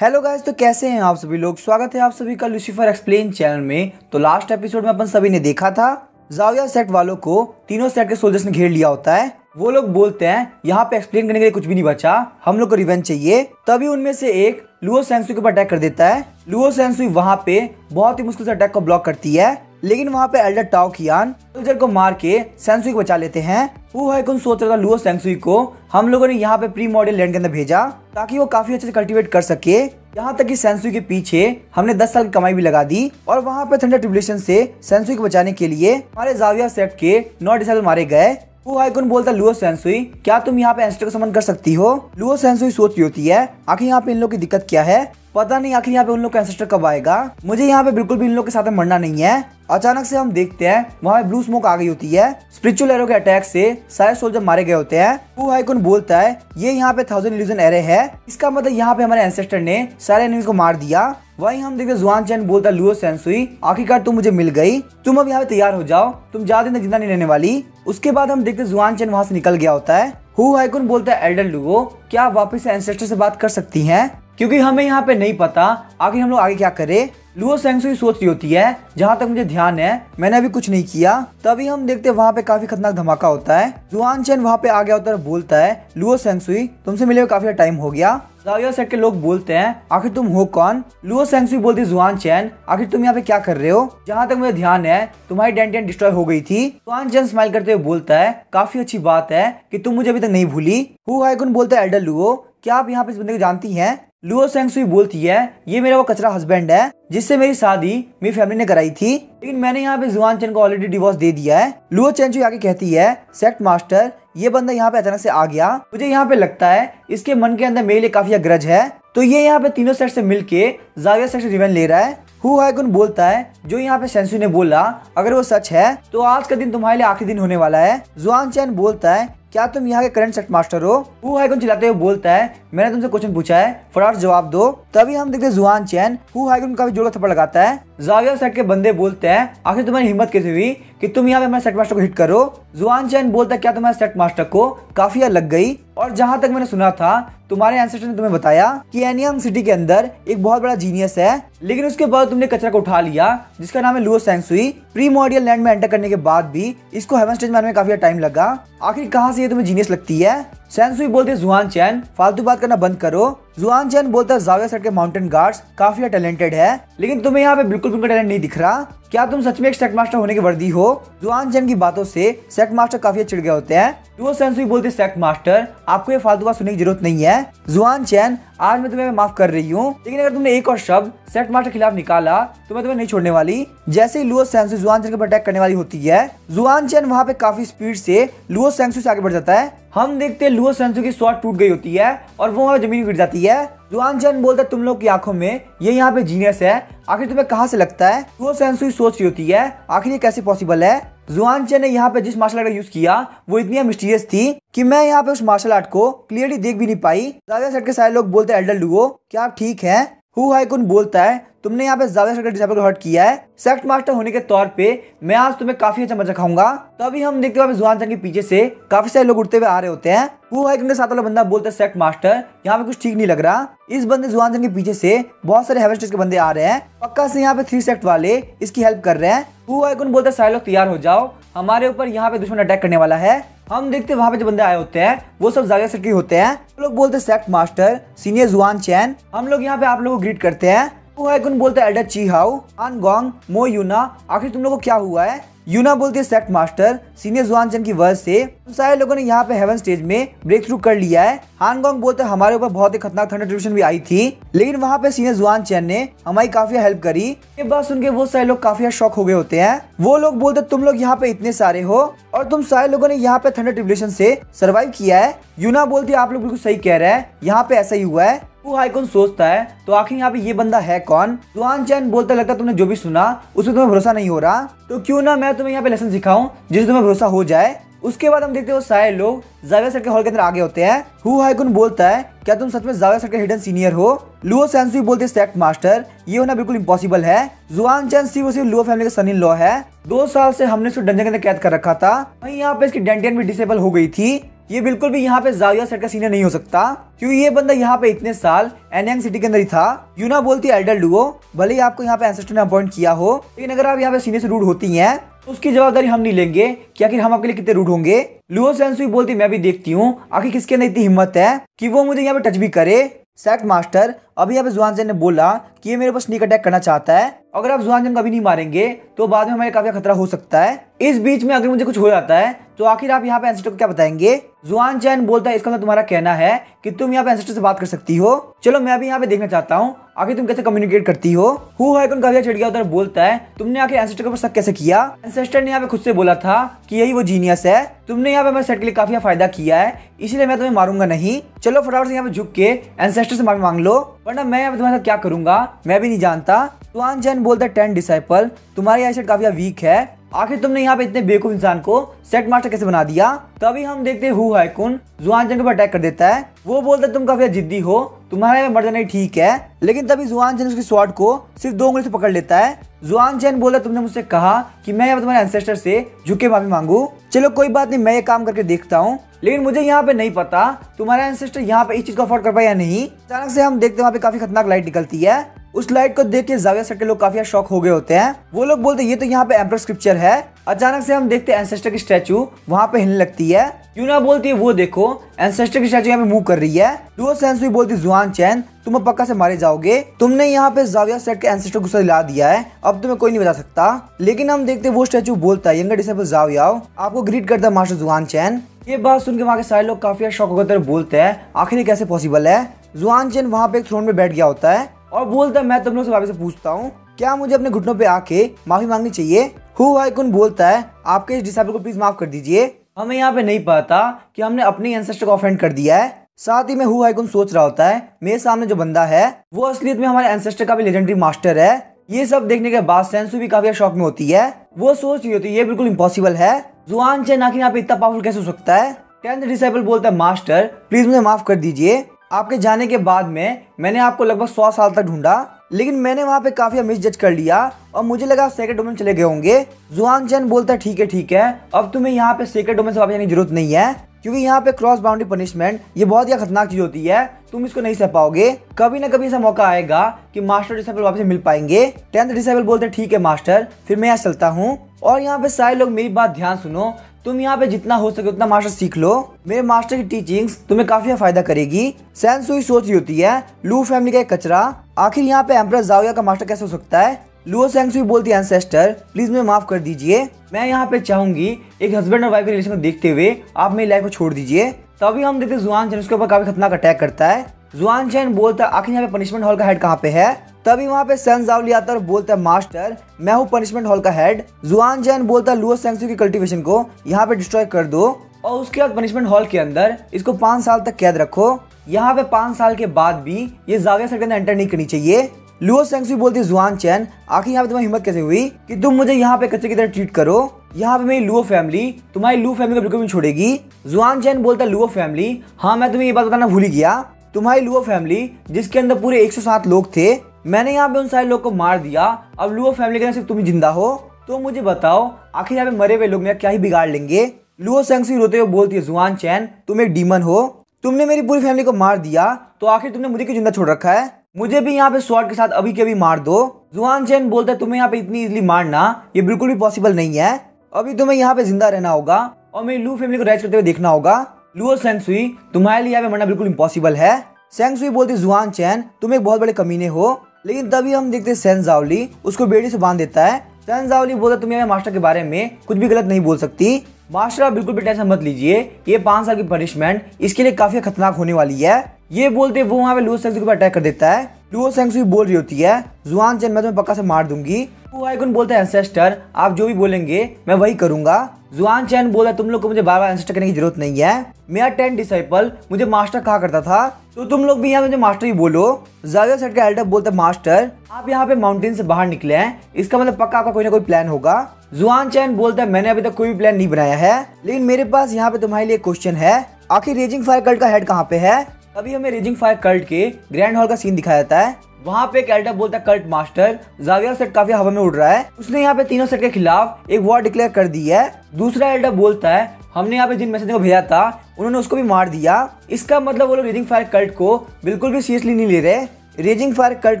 Hello guys, तो कैसे हैं आप सभी लोग। स्वागत है आप सभी का लूसीफर एक्सप्लेन चैनल में। तो लास्ट एपिसोड में अपन सभी ने देखा था ज़ाविया सेक्ट वालों को तीनों सेक्ट के सोल्जर्स ने घेर लिया होता है। वो लोग बोलते हैं यहाँ पे एक्सप्लेन करने के लिए कुछ भी नहीं बचा, हम लोग को रिवेंज चाहिए। तभी उनमें से एक लुओ सेंसुई के ऊपर अटैक कर देता है। लुओ सेंसुई वहाँ पे बहुत ही मुश्किल से अटैक को ब्लॉक करती है, लेकिन वहाँ पे एल्डर टाओ कियान सोल्जर को मार के सेंसुई को बचा लेते हैं। हु हाइकुन सोच रहा था लुओ सेंसुई को हम लोगों ने यहाँ पे प्री मॉडल लैंड के अंदर भेजा ताकि वो काफी अच्छे से कल्टीवेट कर सके। यहाँ तक कि सेंसुई के पीछे हमने 10 साल की कमाई भी लगा दी। और वहाँ पे थंडर ट्रिब्यूलेशन से सेंसुई को बचाने के लिए हमारे ज़ाविया सेक्ट के 9 डिसाइबल मारे गए। हु हाइकुन बोलता लुओ सेंसुई, क्या तुम यहाँ पे एंसेस्टर को समन कर सकती हो। लुओ सेंसुई सोच रही होती है आखिर यहाँ पे इन लोग की दिक्कत क्या है, पता नहीं आखिर यहाँ पे उन लोग का एंसेस्टर कब आएगा। मुझे यहाँ पे बिल्कुल भी इन लोग के साथ में मरना नहीं है। अचानक से हम देखते हैं वहाँ पे ब्लू स्मोक आ गई होती है। स्पिरिचुअल एरो के अटैक से सारे सोल्जर मारे गए होते हैं। हु हाइकुन बोलता है ये यहाँ पे 1000 इल्यूजन एरे है, इसका मतलब यहाँ पे हमारे एंसेस्टर ने सारे एनिमी को मार दिया। वहीं हम देखते जुआन चैन बोलता लुओ सेंसुई, आखिरकार तुम मुझे मिल गई, तुम अब यहाँ पे तैयार हो जाओ, तुम ज्यादा दिन तक जिंदा नहीं रहने वाली। उसके बाद हम देखते जुआन चैन वहाँ से निकल गया होता है। हु हाइकुन बोलता है एल्डर लुओ, क्या आप वापस से एंसेस्टर से बात कर सकती हैं, क्योंकि हमें यहाँ पे नहीं पता आखिर हम लोग आगे क्या करें। लुओ सेंसुई सोच रही होती है जहाँ तक मुझे ध्यान है मैंने अभी कुछ नहीं किया। तभी हम देखते हैं वहाँ पे काफी खतरनाक धमाका होता है। जुआन चैन वहाँ पे आ गया होता है, बोलता है लुओ सेंसुई तुमसे मिले हुए काफी टाइम हो गया। ज़ाविया सेक्ट के लोग बोलते हैं आखिर तुम हो कौन। लुओ सेंसुई बोलती जुआन चैन, आखिर तुम यहाँ पे क्या कर रहे हो, जहाँ तक मुझे ध्यान है तुम्हारी डेंटियन डिस्ट्रॉय हो गई थी। जुआन चैन स्माइल करते हुए बोलता है काफी अच्छी बात है कि तुम मुझे अभी तक नहीं भूली। हु हाइकुन बोलता है एल्डर लुओ, क्या आप यहाँ पे इस बंदे को जानती हैं। लुओ सेंसुई बोलती है ये मेरा वो कचरा हस्बैंड है जिससे मेरी शादी मेरी फैमिली ने कराई थी, लेकिन मैंने यहाँ पे जुआन चैन को ऑलरेडी डिवोर्स दे दिया है। लुओ सेंसुई आगे कहती है सेक्ट मास्टर, ये बंदा यहाँ पे अचानक से आ गया, मुझे यहाँ पे लगता है इसके मन के अंदर मेरे लिए काफी ग्रज है, तो ये यहाँ पे तीनों सेक्ट से मिलके ज़ाविया सेक्ट से रिवेंज ले रहा है। हु हाइकुन बोलता है जो यहाँ पे सेंसुई ने बोला अगर वो सच है तो आज का दिन तुम्हारे लिए आखिरी दिन होने वाला है। जुआन चैन बोलता है क्या तुम यहाँ के करंट सेक्ट मास्टर हो। हु हाइकुन चिल्लाते हुए बोलता है मैंने तुमसे क्वेश्चन पूछा है, फटाफट जवाब दो। तभी हम देखते हैं जुआन चैन हु हाइकुन काफी जोर का थप्पड़ लगाता है। ज़ाविया सेक्ट के बंदे बोलते हैं आखिर तुम्हारी हिम्मत कैसे हुई कि तुम यहाँ पे हमारे सेक्ट मास्टर को हिट करो। जुआन चैन बोलता है क्या तुम्हारे सेक्ट मास्टर को काफी लग गई, और जहाँ तक मैंने सुना था तुम्हारे एंसेस्टर ने तुम्हें बताया कि एनियंग सिटी के अंदर एक बहुत बड़ा जीनियस है, लेकिन उसके बाद तुमने कचरा को उठा लिया जिसका नाम है लुओ सेंसुई। प्रीमोडियल लैंड में एंटर करने के बाद भी इसको हेवन स्टेज में आने में काफी टाइम लगा, आखिर कहाँ से ये तुम्हें जीनियस लगती है। सेंसुई बोलते जुआन चैन फालतू बात करना बंद करो। जुआन चैन बोलता है ज़ाविया सेक्ट के माउंटेन गार्ड्स काफी टैलेंटेड है, लेकिन तुम्हें यहाँ पे बिल्कुल उनका टैलेंट नहीं दिख रहा, क्या तुम सच में एक सेक्ट मास्टर होने की वर्दी हो। जुआन चैन की बातों से सेक्ट मास्टर काफी चिढ़ गए होते हैं। लुओ सेंसुई बोलते सेक्ट मास्टर आपको ये फालतू बात सुनने की जरूरत नहीं है। जुआन चैन आज मैं तुम्हें माफ कर रही हूँ, लेकिन अगर तुमने एक और शब्द सेक्ट मास्टर के खिलाफ निकाला तो मैं तुम्हें नहीं छोड़ने वाली। जैसे ही लुओ सेंसुई जुआन चैन के ऊपर अटैक करने वाली होती है, जुआन चैन वहाँ पे काफी स्पीड से लुओ सेंसुई से आगे बढ़ जाता है। हम देखते हैं लुओ सेंसुई की स्वॉर्ड टूट गई होती है और वो वहाँ जमीन गिर जाती है। जुआन चैन बोलता है तुम लोग की आंखों में ये यहाँ पे जीनियस है, आखिर तुम्हें कहाँ से लगता है। लुओ सेंसुई सोच रही होती है आखिर ये कैसे पॉसिबल है। जुआन चैन ने यहाँ पे जिस मार्शल आर्ट का यूज किया वो इतनी मिस्टीरियस थी कि मैं यहाँ पे उस मार्शल आर्ट को क्लियरली देख भी नहीं पाई। ज़ाविया सेक्ट के सारे लोग बोलते हैं एल्डर लुओ क्या आप ठीक हैं। हु हाइकुन बोलता है तुमने यहाँ पे ज़ाविया सेक्ट के डिसाइबल को हर्ट किया है, सेक्ट मास्टर होने के तौर पे मैं आज तुम्हें काफी अच्छा मजा खाऊंगा। तभी हम देखते हैं जुआन चैन के पीछे से काफी सारे लोग उड़ते हुए आ रहे होते हैं। हु हाइकुन के साथ वाला बंदा बोलता है सेक्ट मास्टर यहाँ पे कुछ ठीक नहीं लग रहा, इस बंदे जुआन चैन के पीछे से बहुत सारे हेवन स्टेज के बंदे आ रहे हैं, पक्का से यहाँ पे 3 सेक्ट वाले इसकी हेल्प कर रहे हैं। हु हाइकुन बोलता है सारे लोग तैयार हो जाओ, हमारे ऊपर यहाँ पे दुश्मन अटैक करने वाला है। हम देखते हैं वहाँ पे जो बंदे आए होते हैं वो सब ज़ाविया सेक्ट के होते हैं। लोग बोलते हैं सेक्ट मास्टर सीनियर जुआन चैन, हम लोग यहाँ पे आप लोगों को ग्रीट करते हैं। हु हाइकुन बोलता है एल्डर ची हाउ, हान गोंग, मो यूना, आखिर तुम लोगों को क्या हुआ है। यूना बोलती है सेक्ट मास्टर सीनियर जुआन चैन की वजह से सारे लोगों ने यहाँ पे हेवन स्टेज में ब्रेक थ्रू कर लिया है। हान गोंग बोलते हैं हमारे ऊपर बहुत ही खतरनाक थंडर ट्रिब्यूलेशन भी आई थी, लेकिन वहाँ पे सीनियर जुआन चैन ने हमारी काफी हेल्प करी। ये बात सुन के वो सारे लोग काफी शॉक हो गए होते हैं। वो लोग बोलते तुम लोग यहाँ पे इतने सारे हो और तुम सारे लोगों ने यहाँ पे थंडर ट्रिब्यूलेशन से सर्वाइव किया है। यूना बोलती है आप लोग बिल्कुल सही कह रहे हैं, यहाँ पे ऐसा ही हुआ है। हु हाइकुन सोचता है तो आखिर यहाँ पे ये बंदा है कौन। जुआन चैन बोलता लगता तुमने जो भी सुना उसमें तुम्हें भरोसा नहीं हो रहा, तो क्यों ना मैं तुम्हें यहाँ पे लेसन सिखाऊं जिससे तुम्हें भरोसा हो जाए। उसके बाद हम देखते हैं वो सारे लोग ज़ाविया सेक्ट के हॉल के अंदर आगे होते हैं। हु हाइकुन बोलता है क्या तुम सच में ज़ाविया सेक्ट के हिडन सीनियर हो। लुओ सेंसुई बोलते सेक्ट मास्टर ये होना बिल्कुल इम्पॉसिबल है। जुआन चैन सिर्फ लुओ फैमिली का सन इन लॉ है, 2 साल से हमने इसको डंजन के अंदर कैद कर रखा था, वहीं यहाँ पे इसकी डेंटियन भी डिसेबल हो गई थी। ये बिल्कुल भी यहाँ पे जाविया सेट का सीनियर नहीं हो सकता, क्योंकि ये बंदा यहाँ पे इतने साल एनयांग सिटी के अंदर ही था। यूना बोलती है एल्डर डुओ, भले ही आपको यहाँ पे एंसेस्टर ने अपॉइंट किया हो, लेकिन अगर आप यहाँ पे सीनियर से रूड होती हैं तो उसकी जवाबदारी हम नहीं लेंगे कि आखिर हम आपके लिए कितने रूड होंगे। लुओ सेंसुई बोलती मैं भी देखती हूँ आखिर किसके अंदर इतनी हिम्मत है कि वो मुझे यहाँ पे टच भी करे। सेक्ट मास्टर, अभी यहाँ पे जुआनचेन ने बोला कि ये मेरे पर स्नीक अटैक करना चाहता है, अगर आप जुआनचेन को अभी नहीं मारेंगे तो बाद में हमें काफी खतरा हो सकता है। इस बीच में अगर मुझे कुछ हो जाता है तो आखिर आप यहाँ पे एंसेस्टर को क्या बताएंगे। जुआनचेन बोलता है इसका मतलब तुम्हारा कहना है कि तुम यहाँ पे एंसेस्टर से बात कर सकती हो, चलो मैं भी यहाँ पे देखना चाहता हूँ आखिर तुम कैसे कम्युनिकेट करती हो। हु हाइकुन काफी चिढ़ गया उधर, बोलता है तुमने आखिर एंसेस्टर के ऊपर शक कैसे किया। एंसेस्टर ने यहाँ पे खुद से बोला था कि यही वो जीनियस है, तुमने यहाँ पे मेरे सेट के लिए काफी फायदा किया है, इसलिए मैं तुम्हें मारूंगा नहीं। चलो फटाफट से यहाँ पे झुक के एंसेस्टर से माफी मांग लो, वरना मैं यहाँ पे तुम्हारे साथ क्या करूंगा मैं भी नहीं जानता। जुआनचेन बोलता है 10 डिसाइपल, तुम्हारी आईसाइट काफी वीक है, आखिर तुमने यहाँ पे इतने बेवकूफ इंसान को सेट मास्टर कैसे बना दिया। तभी हम देखते हैं हु हाइकुन जुआनचेन के ऊपर अटैक कर देता है। वो बोलता है तुम काफी जिद्दी हो, तुम्हारे में मर जाना ही ठीक है, लेकिन तभी जुआनचेन उसकी स्वॉर्ड को सिर्फ 2 उंगली से पकड़ लेता है। जुआनचेन बोला तुमने मुझसे कहा कि मैं यहाँ तुम्हारे एंसेस्टर से झुक के माफी मांगू, चलो कोई बात नहीं मैं ये काम करके देखता हूँ, लेकिन मुझे यहाँ पे नहीं पता तुम्हारा एंसेस्टर यहाँ पे इस चीज को अफोर्ड कर पाए या नहीं। अचानक से हम देखते हैं वहाँ पे काफी खतरनाक लाइट निकलती है, उस लाइट को देख के जाविया सेट के लोग काफी शॉक हो गए होते हैं। वो लोग बोलते हैं ये तो यहाँ पे एम्परर स्क्रिप्चर है। अचानक से हम देखते हैं एंसेस्टर की स्टैचू वहाँ पे हिलने लगती है। यूना बोलती है वो देखो एंसेस्टर की स्टैचू यहाँ पे मूव कर रही है। लुओ सेंसुई बोलती है जुआनचेन तुम अब पक्का से मारे जाओगे, तुमने यहाँ पे जाविया सेट के एंसेस्टर को गुस्सा दिला दिया है, अब तुम्हें कोई नहीं बचा सकता। लेकिन हम देखते हैं वो स्टैचू बोलता है यंगर डिसाइपल जावियाओ आपको ग्रीट करता है मास्टर जुआनचेन। ये बात सुन के वहाँ के सारे लोग काफी शॉक होकर बोलते हैं आखिर ये कैसे पॉसिबल है। जुआनचेन वहाँ पे एक थ्रोन में बैठ गया होता है और बोलता है मैं तुम लोग से वापस से पूछता हूँ क्या मुझे अपने घुटनों पे आके माफी मांगनी चाहिए। हु हाइकुन बोलता है आपके इस डिसाइपल को प्लीज माफ कर दीजिए, हमें यहाँ पे नहीं पता कि हमने अपने एंसेस्टर को ऑफेंड कर दिया है। साथ ही में हु हाइकुन सोच रहा होता है मेरे सामने जो बंदा है वो असलियत में हमारे एंसेस्टर का भी लेजेंडरी मास्टर है। ये सब देखने के बाद सेंसु भी काफी शॉक में होती है, वो सोच रही होती है ये बिल्कुल इम्पॉसिबल है, जुआनचेन आखिर यहाँ पे इतना पावरफुल कैसे हो सकता है। 10th डिसाइपल बोलता है मास्टर प्लीज मुझे माफ कर दीजिए, आपके जाने के बाद में मैंने आपको लगभग 100 साल तक ढूंढा, लेकिन मैंने वहाँ पे काफी मिसजज कर लिया और मुझे लगा आप सेक्रेट डोमेन चले गए होंगे। जुआनचेन बोलता है ठीक है अब तुम्हें यहाँ पे सेक्रेट डोमेन से वापस जाने की जरूरत नहीं है, क्योंकि यहाँ पे क्रॉस बाउंड्री पनिशमेंट ये बहुत ही खतरनाक चीज होती है, तुम इसको नहीं सह पाओगे, कभी ना कभी ऐसा मौका आएगा कि मास्टर डिसाइपल वापस मिल पाएंगे। 10th डिसाइपल बोलते हैं ठीक है मास्टर फिर मैं यहाँ चलता हूँ। और यहाँ पे सारे लोग मेरी बात ध्यान सुनो, तुम यहाँ पे जितना हो सके उतना मास्टर सीख लो, मेरे मास्टर की टीचिंग्स तुम्हें काफी फायदा करेगी। सेंसुई सोच रही होती है लू फैमिली का एक कचरा, आखिर यहाँ पे एम्परर जाविया का मास्टर कैसे हो सकता है। लुओ सेंसुई बोलती है एंसेस्टर प्लीज मुझे माफ कर दीजिए, मैं यहाँ पे चाहूंगी एक हस्बैंड और वाइफ के रिलेशन को देखते हुए आप मेरी लाइफ को छोड़ दीजिए। तभी हम देखते जुआनचेन उसके ऊपर काफी खतरनाक अटैक करता है। जुआनचेन बोलता है आखिर यहाँ पे पनिशमेंट हॉल का हेड कहाँ पे है। तभी वहाँ पे सन जावली आता है और बोलता है मास्टर मैं हूँ पनिशमेंट हॉल का हेड। जुआनचेन बोलता है लुओ सेंसुई की कल्टीवेशन को यहाँ पे डिस्ट्रॉय कर दो और उसके बाद पनिशमेंट हॉल के अंदर इसको 5 साल तक कैद रखो, यहाँ पे 5 साल के बाद भी ये जाविया सेट के अंदर एंटर नहीं करनी चाहिए। लुओ सेंसुई बोलती है जुआनचेन आखिर यहाँ पे तुम्हारी हिम्मत कैसे हुई कि तुम मुझे यहाँ पे कच्चे की तरह ट्रीट करो, यहाँ पे मेरी लुओ फैमिली तुम्हारी लू फैमिली को बिल्कुल नहीं छोड़ेगी। जुआनचेन बोलता है लुओ फैमिली हाँ मैं तुम्हें ये बात बताना भूल ही गया, तुम्हारी लुओ फैमिली जिसके अंदर पूरे 107 लोग थे, मैंने यहाँ पे उन सारे लोग को मार दिया, अब लुओ फैमिली के अंदर सिर्फ तुम ही जिंदा हो, तो मुझे बताओ आखिर यहाँ पे मरे हुए लोग मेरा क्या ही बिगाड़ लेंगे। लुओ सेंसुई रोते हुए बोलती है जुआनचेन तुम एक डीमन हो, तुमने मेरी पूरी फैमिली को मार दिया तो आखिर तुमने मुझे क्यों जिंदा छोड़ रखा है, मुझे भी यहाँ पे स्वॉर्ड के साथ अभी के अभी मार दो। जुआनचेन बोलता है तुम्हें यहाँ पे इतनी इजीली मारना ये बिल्कुल भी पॉसिबल नहीं है, अभी तुम्हें यहाँ पे जिंदा रहना होगा और मेरी लू फैमिली को राइज करते हुए देखना होगा। लुओ सेंसुई तुम्हारे लिए यहाँ पे मरना बिल्कुल इम्पॉसिबल है। सेंसुई बोलती जुआनचेन तुम एक बहुत बड़े कमीने हो, लेकिन तभी हम देखते हैं सेन जावली उसको बेड़ी से बांध देता है। सेन जावली बोलता तुम यहाँ मास्टर के बारे में कुछ भी गलत नहीं बोल सकती, मास्टर आप बिल्कुल भी टेंशन मत लीजिए, ये 5 साल की पनिशमेंट इसके लिए काफी खतरनाक होने वाली है। ये बोलते वो वहाँ पे लुओ सेंसुई के ऊपर अटैक कर देता है। लुओ सेंसुई बोल रही होती है जुआनचेन मैं तुम्हें पक्का से मार दूंगी। हु हाइकुन बोलता है एंसेस्टर आप जो भी बोलेंगे मैं वही करूंगा। जुआनचेन बोला तुम लोग को मुझे बार बार एंसेस्टर करने की जरूरत नहीं है, मेरा 10 डिसाइपल मुझे मास्टर कहा करता था, तो तुम लोग भी यहाँ मुझे मास्टर ही बोलो। जाविया सेट का एल्डर बोलता है मास्टर आप यहाँ पे माउंटेन से बाहर निकले हैं, इसका मतलब पक्का आपका कोई ना कोई प्लान होगा। जुआनचेन बोलता है मैंने अभी तक कोई भी प्लान नहीं बनाया है, लेकिन मेरे पास यहाँ पे तुम्हारे लिए क्वेश्चन है, आखिर रेजिंग फायर कल्ट का हेड कहाँ पे है। तभी हमें रेजिंग फायर कल्ट के ग्रैंड हॉल का सीन दिखाया जाता है, वहाँ पे एक एल्डर बोलता है कल्ट मास्टर जाविया सेट काफी हवा में उड़ रहा है, उसने यहाँ पे तीनों सेट के खिलाफ एक वॉर डिक्लेयर कर दी है। दूसरा एल्डर बोलता है हमने यहाँ पे जिन मैसेज को भेजा था उन्होंने उसको भी मार दिया। इसका मतलब वो लोग रेजिंग फायर कल्ट को बिल्कुल भी सीरियसली नहीं ले रहे। रेजिंग फायर कल्ट